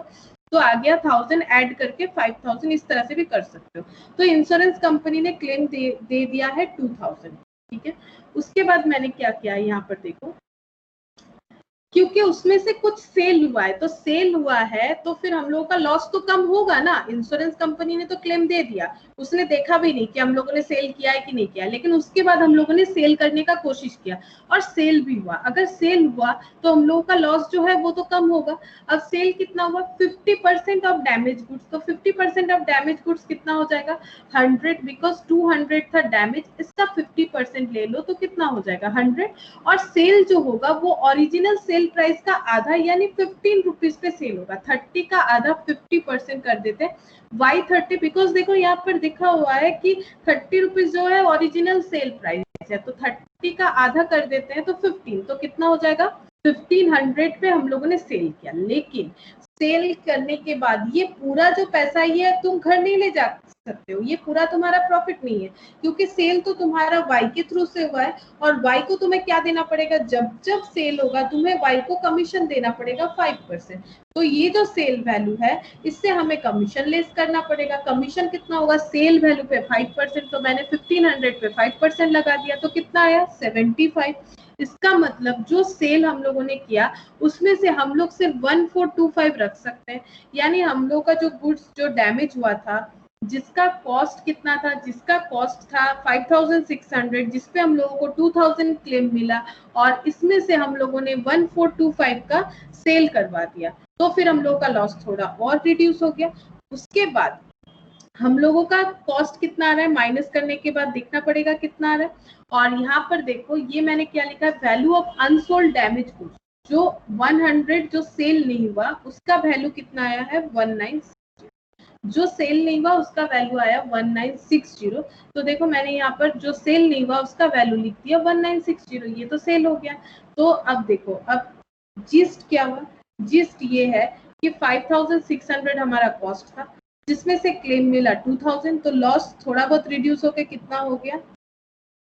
Speaker 1: तो आ गया 1000 ऐड करके 5000, इस तरह से भी कर सकते हो। तो इंश्योरेंस कंपनी ने क्लेम दे दिया है 2000। ठीक है। उसके बाद मैंने क्या किया यहाँ पर देखो, क्योंकि उसमें से कुछ सेल हुआ है, तो सेल हुआ है तो फिर हम लोगों का लॉस तो कम होगा ना। इंश्योरेंस कंपनी ने तो क्लेम दे दिया, उसने देखा भी नहीं कि हम लोगों ने सेल किया है कि नहीं किया, लेकिन उसके बाद हम लोगों ने सेल करने का कोशिश किया और सेल भी हुआ। अगर सेल हुआ तो हम लोगों का लॉस जो है वो तो कम होगा। अब सेल कितना हुआ, 50% ऑफ डैमेज गुड्स, तो 50% ऑफ डैमेज गुड्स कितना हो जाएगा, 100, बिकॉज 200 था डैमेज, इसका 50% ले लो तो कितना हो जाएगा 100। और सेल जो होगा वो ओरिजिनल सेल प्राइस का आधा यानी 15 रुपीज पे सेल होगा। 30 का आधा 50% कर देते हैं। वाई 30, बिकॉज देखो यहाँ पर लिखा हुआ है कि 30 रुपीज जो है ओरिजिनल सेल प्राइस है, तो 30 का आधा कर देते हैं तो 15, तो कितना हो जाएगा 1500 पे हम लोगों ने सेल किया। लेकिन सेल करने के बाद ये पूरा जो पैसा ये तुम घर नहीं ले जा सकते हो, ये पूरा तुम्हारा प्रॉफिट नहीं है, क्योंकि सेल तो तुम्हारा वाई के थ्रू से हुआ है और वाई को तुम्हें क्या देना पड़ेगा, जब जब सेल होगा तुम्हें वाई को कमीशन देना पड़ेगा 5%। तो ये जो सेल वैल्यू है इससे हमें कमीशन लेस करना पड़ेगा। कमीशन कितना होगा, सेल वैल्यू पे 5%, तो मैंने 1500 पे 5% लगा दिया, तो कितना आया 75। इसका मतलब जो सेल हम लोगों ने किया उसमें से हम लोग सिर्फ 1425 रख सकते हैं, यानी हम लोग का जो गुड्स जो डैमेज हुआ था जिसका कॉस्ट कितना था, जिसका कॉस्ट था 5600, जिसपे हम लोगों को 2000 क्लेम मिला और इसमें से हम लोगों ने 1425 का सेल करवा दिया, तो फिर हम लोगों का लॉस थोड़ा और रिड्यूस हो गया। उसके बाद हम लोगों का कॉस्ट कितना आ रहा है, माइनस करने के बाद देखना पड़ेगा कितना आ रहा है। और यहाँ पर देखो ये मैंने क्या लिखा है, value of unsold damage goods, जो 100 जो सेल नहीं हुआ उसका वैल्यू कितना आया है 19, जो सेल नहीं हुआ उसका वैल्यू आया 1960। तो देखो मैंने यहाँ पर जो सेल नहीं हुआ उसका वैल्यू लिख दिया 1960, ये तो सेल हो गया। तो अब देखो, अब जिस्ट क्या हुआ, जिस्ट ये है कि 5600 हमारा कॉस्ट था, जिसमें से क्लेम मिला 2000, तो लॉस थोड़ा बहुत रिड्यूस होकर कितना हो गया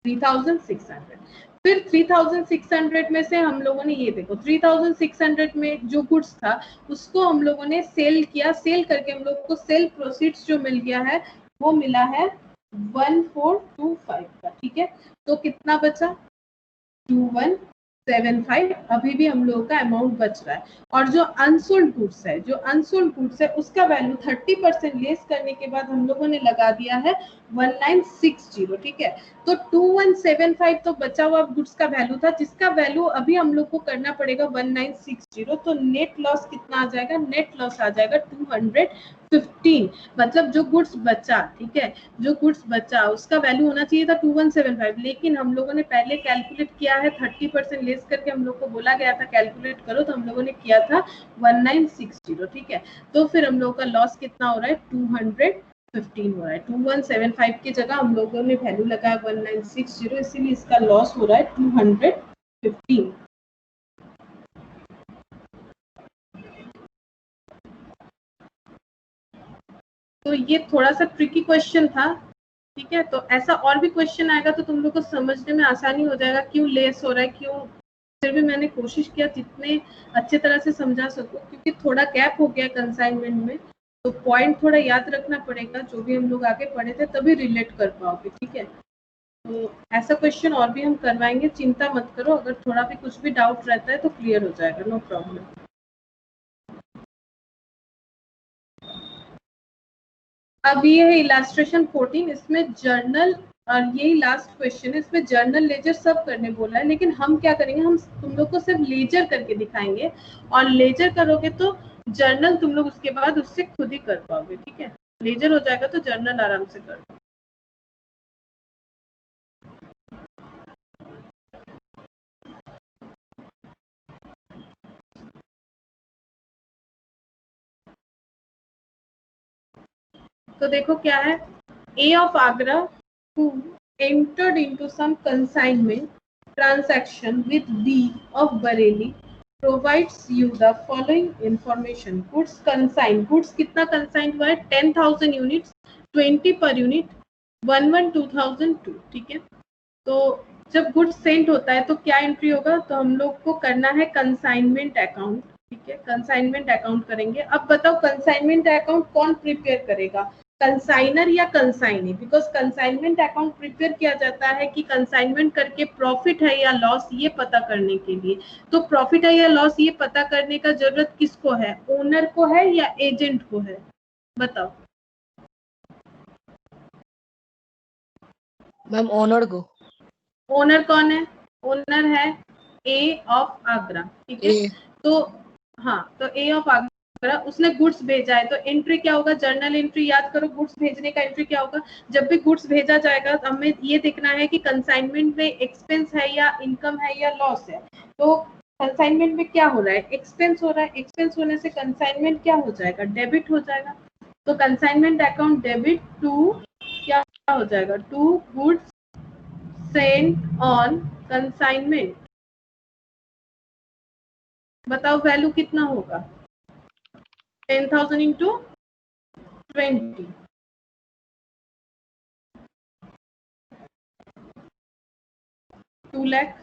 Speaker 1: 3600। फिर 3600 में से हम लोगों ने ये देखो 3600 में जो गुड्स था उसको हम लोगों ने सेल किया, सेल करके हम लोगों को सेल प्रोसीड्स जो मिल गया है वो मिला है 1425 का, ठीक है। तो कितना बचा 2175, अभी भी हम लोगों का अमाउंट बच रहा है। और जो अनसोल्ड गुड्स है, जो अनसोल्ड गुड्स है उसका वैल्यू 30% लेस करने के बाद हम लोगों ने लगा दिया है 1960, ठीक है। तो 2175 तो बचा हुआ गुड्स का वैल्यू था, जिसका वैल्यू अभी हम लोग को करना पड़ेगा 1960, तो नेट लॉस कितना आ जाएगा, नेट लॉस आ जाएगा 215। मतलब जो गुड्स बचा, ठीक है, जो गुड्स बचा उसका वैल्यू होना चाहिए था 2175, लेकिन हम लोगों ने पहले कैलकुलेट किया है 30% लेस करके, हम लोग को बोला गया था कैलकुलेट करो, तो हम लोगों ने किया था 1960, ठीक है। तो फिर हम लोगों का लॉस कितना हो रहा है 215 हो रहा है। 2175 की जगह हम लोगों ने वैल्यू लगाया 1960, इसीलिए इसका लॉस हो रहा है 215। तो ये थोड़ा सा ट्रिकी क्वेश्चन था, ठीक है। तो ऐसा और भी क्वेश्चन आएगा तो तुम लोग को समझने में आसानी हो जाएगा क्यों लेस हो रहा है, क्यों। फिर भी मैंने कोशिश किया जितने अच्छे तरह से समझा सकूं, क्योंकि थोड़ा गैप हो गया कंसाइनमेंट में, तो पॉइंट थोड़ा याद रखना पड़ेगा, जो भी हम लोग आगे पढ़े थे तभी रिलेट कर पाओगे, ठीक है। तो ऐसा क्वेश्चन और भी हम करवाएंगे, चिंता मत करो। अगर थोड़ा भी कुछ भी डाउट रहता है तो क्लियर हो जाएगा, नो प्रॉब्लम। अब ये है इलास्ट्रेशन 14, इसमें जर्नल, और यही लास्ट क्वेश्चन है, इसमें जर्नल लेजर सब करने बोला है, लेकिन हम क्या करेंगे, हम तुम लोग को सिर्फ लेजर करके दिखाएंगे, और लेजर करोगे तो जर्नल तुम लोग उसके बाद उससे खुद ही कर पाओगे, ठीक है। लेजर हो जाएगा तो जर्नल आराम से कर दो। तो देखो क्या है, A of Agra who entered into some consignment transaction with B of Bareilly provides you the following information. Goods consigned, goods कितना consigned हुआ है 10,000 units, 20 per unit, 11,2002, ठीक है। तो जब गुड्स सेंड होता है तो क्या एंट्री होगा, तो हम लोग को करना है कंसाइनमेंट अकाउंट, ठीक है। कंसाइनमेंट अकाउंट करेंगे। अब बताओ कंसाइनमेंट अकाउंट कौन प्रिपेयर करेगा, कंसाइनर या consignee, because consignment account prepare किया जाता है कि कंसाइनमेंट करके प्रॉफिट है या लॉस ये पता करने के लिए। तो प्रॉफिट है या लॉस ये पता करने का जरूरत किसको है, ओनर को है या एजेंट को है, बताओ।
Speaker 3: मैम ओनर को।
Speaker 1: ओनर कौन है, ओनर है ए ऑफ आगरा, ठीक है। तो हाँ, तो ए ऑफ आगरा उसने गुड्स भेजा है, तो एंट्री क्या होगा, जर्नल एंट्री याद करो। गुड्स भेजने का एंट्री क्या होगा, जब भी गुड्स भेजा जाएगा तो हमें ये देखना है कि कंसाइनमेंट में एक्सपेंस है या इनकम है या लॉस है। तो कंसाइनमेंट में क्या हो रहा है, एक्सपेंस हो रहा है। एक्सपेंस होने से कंसाइनमेंट क्या हो जाएगा, डेबिट हो जाएगा। तो कंसाइनमेंट अकाउंट डेबिट टू क्या हो जाएगा, to goods sent on consignment. बताओ वैल्यू कितना होगा, 10,000 इंटू 20, 2 लाख।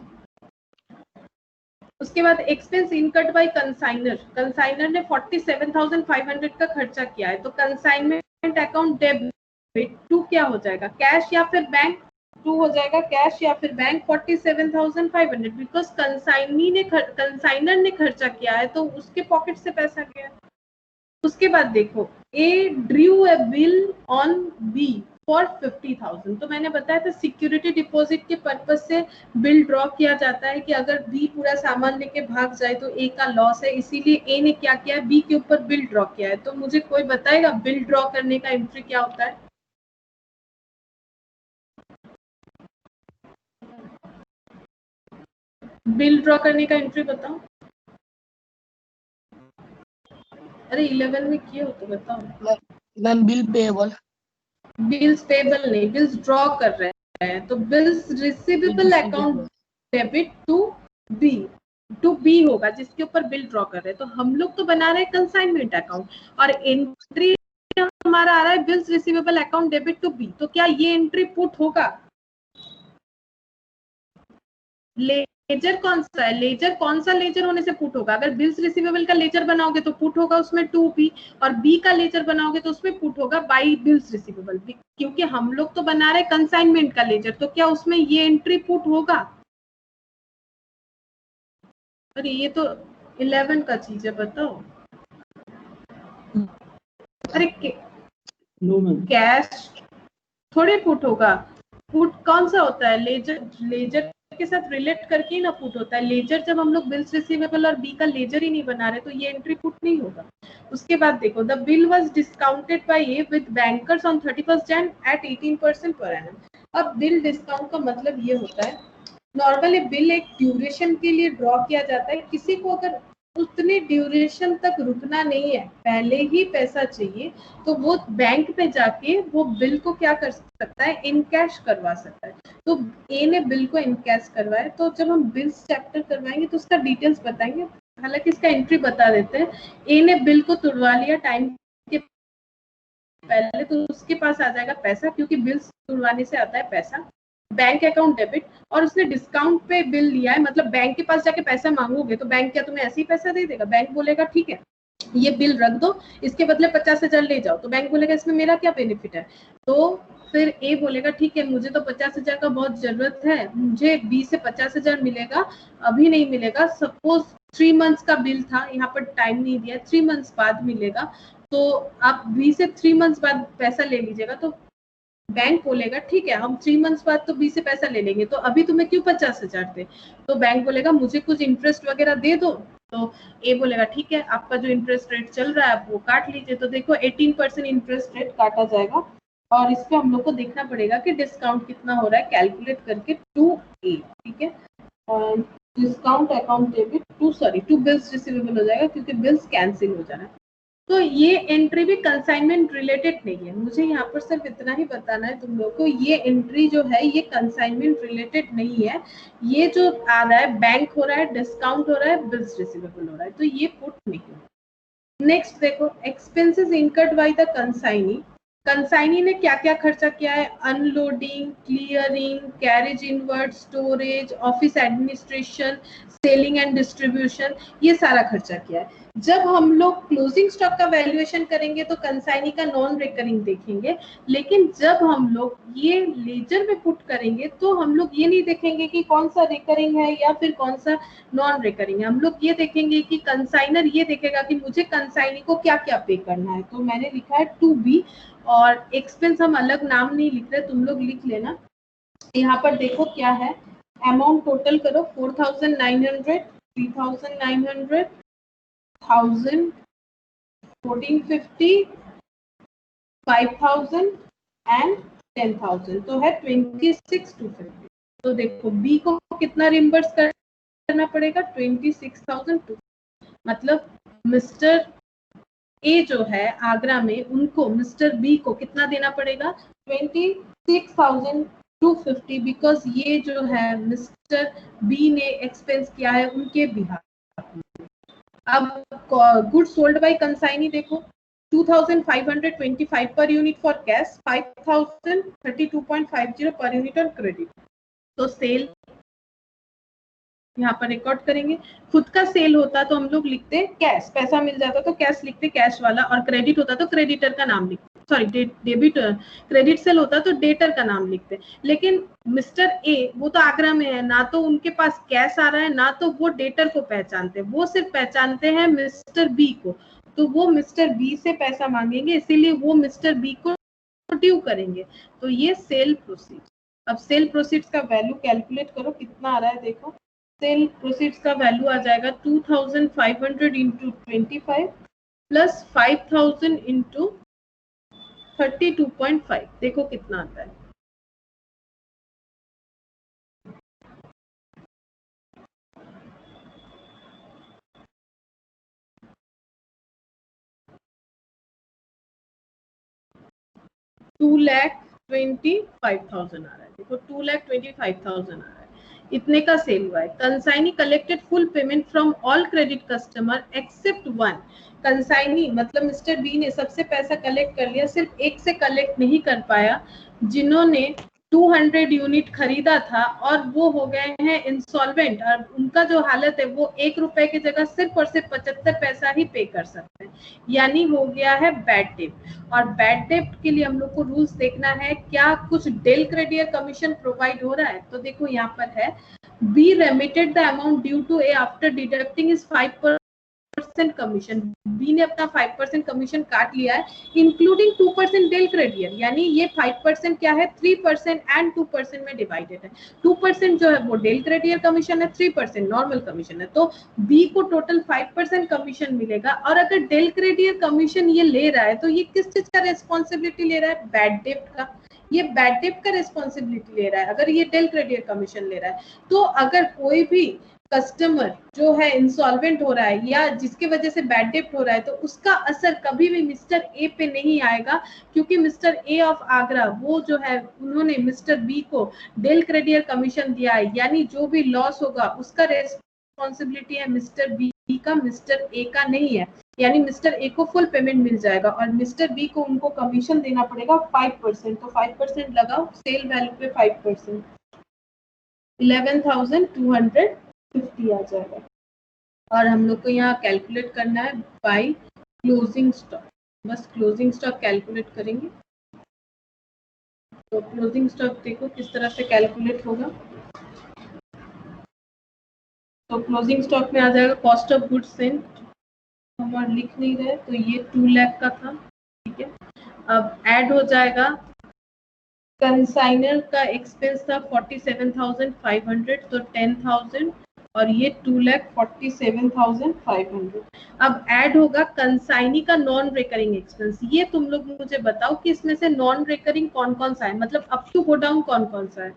Speaker 1: उसके बाद expense incurred by consignor, consignor ने 47,500 का खर्चा किया है। तो कंसाइनमेंट अकाउंट डेबिट टू क्या हो जाएगा, कैश या फिर बैंक, टू हो जाएगा कैश या फिर बैंक 47,500, बिकॉज कंसाइनर ने खर्चा किया है तो उसके पॉकेट से पैसा गया। उसके बाद देखो, A drew a bill on B for 50,000। तो मैंने बताया था सिक्योरिटी डिपॉजिट के पर्पज से बिल ड्रॉ किया जाता है कि अगर बी पूरा सामान लेके भाग जाए तो ए का लॉस है, इसीलिए ए ने क्या किया, बी के ऊपर बिल ड्रॉ किया है। तो मुझे कोई बताएगा बिल ड्रॉ करने का एंट्री क्या होता है, बिल ड्रॉ करने का एंट्री बताओ। अरे 11 में किए हो तो बताओ।
Speaker 3: Ma'am bill payable.
Speaker 1: Bills payable नहीं, बिल्स ड्रॉ कर रहे हैं, तो bills receivable account debit to be होगा जिसके ऊपर बिल ड्रॉ कर रहे हैं। तो हम लोग तो बना रहे हैं कंसाइनमेंट अकाउंट और एंट्री हमारा आ रहा है bills receivable account debit to be. तो क्या ये एंट्री पुट होगा, लेजर कौन सा है, लेजर कौन सा लेजर होने से पुट होगा, अगर बिल्स रिसीवेबल का लेजर बनाओगे तो पुट होगा उसमें 2B, और बी का लेजर बनाओगे तो उसमें पुट होगा बाई बिल्स रिसीवेबल, क्योंकि हम लोग तो बना रहे कंसाइनमेंट का लेजर। तो क्या उसमें ये एंट्री पुट होगा, अरे ये तो 11 का चीज है, बताओ। अरे
Speaker 4: नो मैम,
Speaker 1: कैश थोड़े पुट होगा, पुट कौन सा होता है, लेजर के साथ रिलेट करके ही ना पुट होता है। लेजर जब हम लोग बिल्स रिसीवेबल और बी का लेजर ही नहीं बना रहे तो ये एंट्री पुट नहीं होगा। उसके बाद देखो, the bill was discounted by A with bankers on 31 Jan eight 18% per annum. अब बिल डिस्काउंट का मतलब ये होता है, नॉर्मली बिल एक ड्यूरेशन के लिए ड्रॉ किया जाता है। किसी को अगर उतने ड्यूरेशन तक रुकना नहीं है, पहले ही पैसा चाहिए, तो वो बैंक पे जाके वो बिल को क्या कर सकता है, इनकैश करवा सकता है। तो ए ने बिल को इनकैश करवाया। तो जब हम बिल्स चैप्टर करवाएंगे तो उसका डिटेल्स बताएंगे, हालांकि इसका एंट्री बता देते हैं। ए ने बिल को तुड़वा लिया टाइम के पहले, तो उसके पास आ जाएगा पैसा, क्योंकि बिल्स तुड़वाने से आता है पैसा, बैंक अकाउंट डेबिट। और उसने डिस्काउंट पे बिल लिया है, मतलब बैंक के पास जाके पैसा मांगोगे तो बैंक क्या तुम्हें ऐसे ही पैसा दे देगा, बैंक बोलेगा ठीक है ये बिल रख दो, इसके बदले 50,000 ले जाओ। तो बैंक बोलेगा इसमें मेरा क्या बेनिफिट है। तो फिर ए बोलेगा ठीक है मुझे तो 50,000 का बहुत जरूरत है, मुझे बी से 50,000 मिलेगा, अभी नहीं मिलेगा। सपोज 3 मंथ्स का बिल था, यहाँ पर टाइम नहीं दिया, 3 मंथ्स बाद मिलेगा, तो आप बी से 3 मंथ्स बाद पैसा ले लीजिएगा। तो बैंक बोलेगा ठीक है हम 3 मंथ्स बाद तो बी से पैसा ले लेंगे, तो अभी तुम्हें क्यों 50,000 दे। तो बैंक बोलेगा मुझे कुछ इंटरेस्ट वगैरह दे दो। तो ए बोलेगा ठीक है आपका जो इंटरेस्ट रेट चल रहा है आप वो काट लीजिए। तो देखो 18% इंटरेस्ट रेट काटा जाएगा, और इस पे हम लोग को देखना पड़ेगा कि डिस्काउंट कितना हो रहा है, कैलकुलेट करके 2A, ठीक है। और discount account debit to bills receivable हो जाएगा, क्योंकि बिल्स कैंसिल हो जाना है। तो ये एंट्री भी कंसाइनमेंट रिलेटेड नहीं है। मुझे यहाँ पर सिर्फ इतना ही बताना है तुम लोग को, ये एंट्री जो है ये कंसाइनमेंट रिलेटेड नहीं है। ये जो आ रहा है बैंक हो रहा है, डिस्काउंट हो रहा है, बिल्स रिसीवेबल हो रहा है, तो ये पुट नहीं है। नेक्स्ट देखो, expenses incurred by the consignee. Consignee ने क्या क्या खर्चा किया है? Unloading, clearing, carriage inward, storage, office administration, selling and distribution, ये सारा खर्चा किया है। जब हम लोग क्लोजिंग स्टॉक का वैल्यूएशन करेंगे तो कंसाइनी का नॉन रिकरिंग देखेंगे, लेकिन जब हम लोग ये लेजर में पुट करेंगे तो हम लोग ये नहीं देखेंगे कि कौन सा रिकरिंग है या फिर कौन सा नॉन रिकरिंग है। हम लोग ये देखेंगे कि कंसाइनर ये देखेगा कि मुझे कंसाइनी को क्या क्या पे करना है। तो मैंने लिखा है टू बी, और एक्सपेंस हम अलग नाम नहीं लिख रहे, तुम लोग लिख लेना। यहाँ पर देखो क्या है, अमाउंट टोटल करो 4,900, 3,900, 1,000, 1,450, 5,000 एंड 10,000, तो है 26,250। तो देखो बी को कितना रिम्बर्स करना पड़ेगा? 26,250। मतलब मिस्टर ए जो है आगरा में, उनको मिस्टर बी को कितना देना पड़ेगा? 26,250, बिकॉज ये जो है मिस्टर बी ने एक्सपेंस किया है उनके बिहाफ में। अब गुड्स सोल्ड बाय कंसाइनी देखो, 2,525 per unit for cash, 5,032.50 per unit on credit. तो सेल यहाँ पर रिकॉर्ड करेंगे। खुद का सेल होता तो हम लोग लिखते कैश, पैसा मिल जाता तो कैश लिखते कैश वाला, और क्रेडिट होता तो क्रेडिटर का नाम लिखते, सॉरी डेबिट, क्रेडिट सेल होता तो डेटर का नाम लिखते। लेकिन मिस्टर ए वो तो आगरा में है, ना तो उनके पास कैश आ रहा है, ना तो वो डेटर को पहचानते, वो सिर्फ पहचानते हैं मिस्टर बी को। तो वो मिस्टर बी से पैसा मांगेंगे, इसीलिए वो मिस्टर बी को ड्यू करेंगे। तो ये सेल प्रोसीड। अब सेल प्रोसीड्स का वैल्यू कैलकुलेट करो कितना आ रहा है। देखो सेल प्रोसीड्स का वैल्यू आ जाएगा 2,500 इंटू 25 प्लस 5,000 इंटू 32.5। देखो कितना आता है। $2,25,000 आ रहा है। देखो 2,25,000 आ रहा है, इतने का सेल हुआ है। Consignee collected full payment from all credit customer except one. Consignee मतलब मिस्टर बी ने सबसे पैसा कलेक्ट कर लिया, सिर्फ एक से कलेक्ट नहीं कर पाया जिन्होंने 200 यूनिट खरीदा था और वो हो गए हैं इंसॉल्वेंट, और उनका जो हालत है वो 1 रुपए की जगह सिर्फ और सिर्फ 75 पैसा ही पे कर सकते हैं, यानी हो गया है बैड डेट। और बैड डेट के लिए हम लोग को रूल्स देखना है, क्या कुछ डेल क्रेडियर कमीशन प्रोवाइड हो रहा है। तो देखो यहाँ पर है, B remitted the amount due to A after deducting his 5% commission. B ने अपना 5% कमीशन काट लिया है, इंक्लूडिंग 2% डेल क्रेडियर, यानी ये 5% क्या है, 3% एंड 2% में डिवाइडेड है। 2% जो है वो डेल क्रेडियर कमीशन है, 3% नॉर्मल कमीशन है। तो बी को टोटल 5% कमीशन मिलेगा। और अगर डेल क्रेडियर कमीशन ये ले रहा है तो ये किस चीज का रेस्पॉन्सिबिलिटी ले रहा है? बैड डेट का। ये बैड डेट का रेस्पॉन्सिबिलिटी ले रहा है अगर ये डेल क्रेडियर कमीशन ले रहा है। तो अगर कोई भी कस्टमर जो है इंसॉल्वेंट हो रहा है या जिसकी वजह से बैड डेट हो रहा है, तो उसका असर कभी भी मिस्टर ए पे नहीं आएगा, क्योंकि मिस्टर ए ऑफ आगरा वो जो है उन्होंने मिस्टर बी को डेल क्रेडियर कमीशन दिया है, यानी जो भी लॉस होगा उसका रेस्पॉन्सिबिलिटी है मिस्टर बी का, मिस्टर ए का नहीं है। यानी मिस्टर ए को फुल पेमेंट मिल जाएगा और मिस्टर बी को उनको कमीशन देना पड़ेगा 5%। तो 5% लगाओ, सेल वैल्यू पे 5%, 11,250 आ जाएगा। और हम लोग को यहाँ कैलकुलेट करना है बाय क्लोजिंग स्टॉक। बस क्लोजिंग स्टॉक कैलकुलेट करेंगे। तो क्लोजिंग स्टॉक देखो किस तरह से कैलकुलेट होगा। तो क्लोजिंग स्टॉक में आ जाएगा कॉस्ट ऑफ गुड्स सेंट, हम और लिख नहीं रहे तो ये 2 लाख का था, ठीक है। अब ऐड हो जाएगा कंसाइनर का एक्सपेंस था 47,500, तो 10,000 और ये 2,47,500। अब ऐड होगा कंसाइनी का नॉन रिकरिंग एक्सपेंस। ये तुम लोग मुझे बताओ कि इसमें से नॉन रिकरिंग कौन कौन सा है, मतलब अप टू गो डाउन कौन कौन सा है।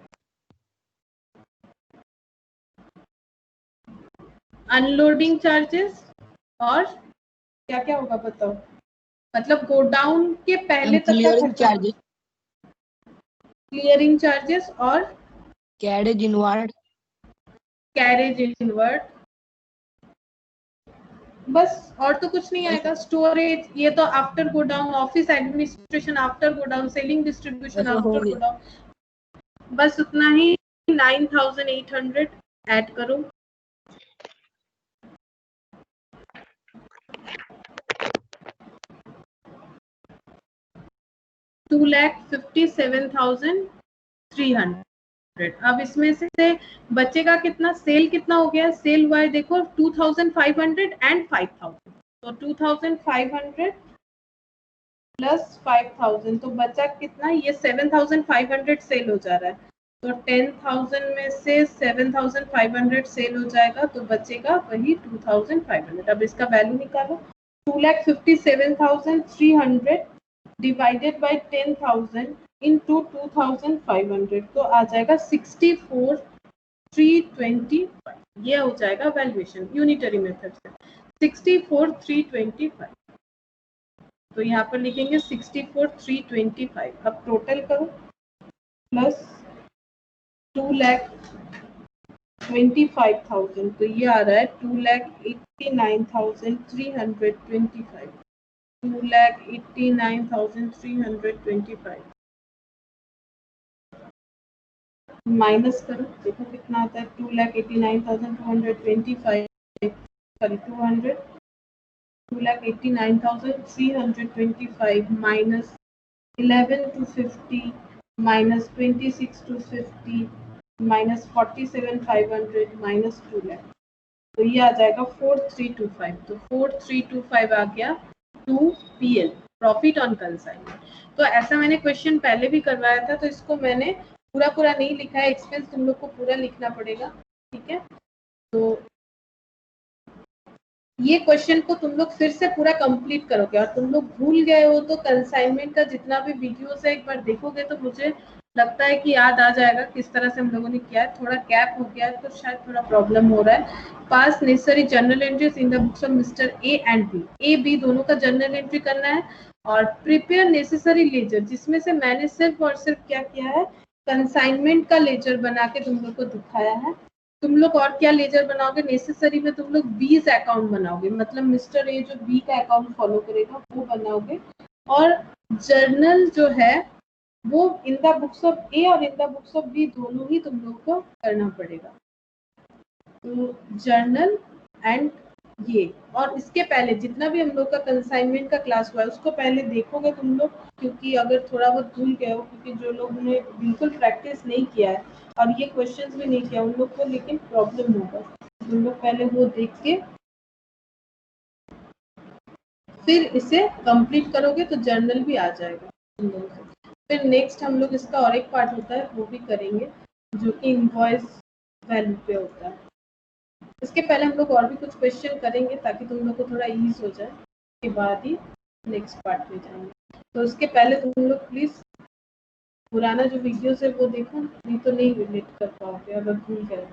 Speaker 1: अनलोडिंग चार्जेस और क्या क्या होगा बताओ, मतलब गो डाउन के पहले तक का
Speaker 3: क्लियरिंग
Speaker 1: खर्चा।
Speaker 3: चार्जेस,
Speaker 1: क्लियरिंग चार्जेस और
Speaker 3: कैरेज इनवर्ड,
Speaker 1: कैरेज इनवर्ड, बस और तो कुछ नहीं आएगा। स्टोरेज ये तो after go down, office administration after go down, selling distribution
Speaker 3: हो
Speaker 1: आफ्टर गो
Speaker 3: गया।
Speaker 1: डाउन, बस उतना ही 9800 ऐड करो। $2,57,300। अब इसमें से बचेगा कितना, सेल कितना हो गया, सेल हुआ है देखो 2,500 एंड 5,000, तो 2,500 प्लस 5,000 तो बचा कितना, ये 7,500 सेल हो जा रहा है, तो 10,000 में से 7,500 सेल हो जाएगा तो बचेगा वही 2,500। अब इसका वैल्यू निकालो, 2,57,300 डिवाइडेड बाय 10,000 इनटू 2,500 तो आ जाएगा 64,325। ये हो जाएगा वैल्यूएशन यूनिटरी मेथड से 64,325। तो यहाँ पर लिखेंगे 64,325। अब टोटल करो, प्लस 2,25,000 तो ये आ रहा है 2,89,325, 2,89,325 माइनस करो, देखो कितना आता है, 2,89,225 sorry 2,89,325 minus 11 to 50 minus 26 to 50 minus 47,500 minus 2 lakh, तो ये आ जाएगा 4,325। तो 4,325 आ गया to PL, profit on consignment. तो ऐसा मैंने क्वेश्चन पहले भी करवाया था, तो इसको मैंने पूरा नहीं लिखा है, एक्सपेंस तुम लोग को पूरा लिखना पड़ेगा, ठीक है। तो ये क्वेश्चन को तुम लोग फिर से पूरा कंप्लीट करोगे, और तुम लोग भूल गए हो तो कंसाइनमेंट का जितना भी वीडियोस है एक बार देखोगे तो मुझे लगता है कि याद आ जाएगा किस तरह से हम लोगों ने किया है। थोड़ा गैप हो गया है तो शायद थोड़ा प्रॉब्लम हो रहा है। Pass necessary journal entries in the books of mister A and B, A B दोनों का जर्नल एंट्री करना है, और प्रिपेयर नेसेसरी लेजर, जिसमें से मैंने सिर्फ और सिर्फ क्या किया है, कंसाइनमेंट का लेजर बना के तुम लोग को दिखाया है। तुम लोग और क्या लेजर बनाओगे, नेसेसरी में तुम लोग बीज अकाउंट बनाओगे, मतलब मिस्टर ए जो बी का अकाउंट फॉलो करेगा वो बनाओगे, और जर्नल जो है वो in the books of A और in the books of B दोनों ही तुम लोग को करना पड़ेगा। तो जर्नल एंड ये, और इसके पहले जितना भी हम लोग का कंसाइनमेंट का क्लास हुआ है उसको पहले देखोगे तुम लोग, क्योंकि अगर थोड़ा बहुत भूल गए हो, क्योंकि जो लोग ने बिल्कुल प्रैक्टिस नहीं किया है और ये क्वेश्चंस भी नहीं किया उन लोग को लेकिन प्रॉब्लम होगा। तुम लोग पहले वो देख के फिर इसे कंप्लीट करोगे तो जर्नल भी आ जाएगा तुम लोगों को। फिर नेक्स्ट हम लोग इसका और एक पार्ट होता है वो भी करेंगे, जो कि इनवॉइस वैल्यू पे होता है। इसके पहले हम लोग और भी कुछ क्वेश्चन करेंगे ताकि तुम लोग को थोड़ा ईज हो जाए, उसके बाद ही नेक्स्ट पार्ट में जाएंगे। तो उसके पहले तुम लोग प्लीज पुराना जो वीडियोस है वो देखो, नहीं तो नहीं रिलेट कर पाओगे अगर भूल गए।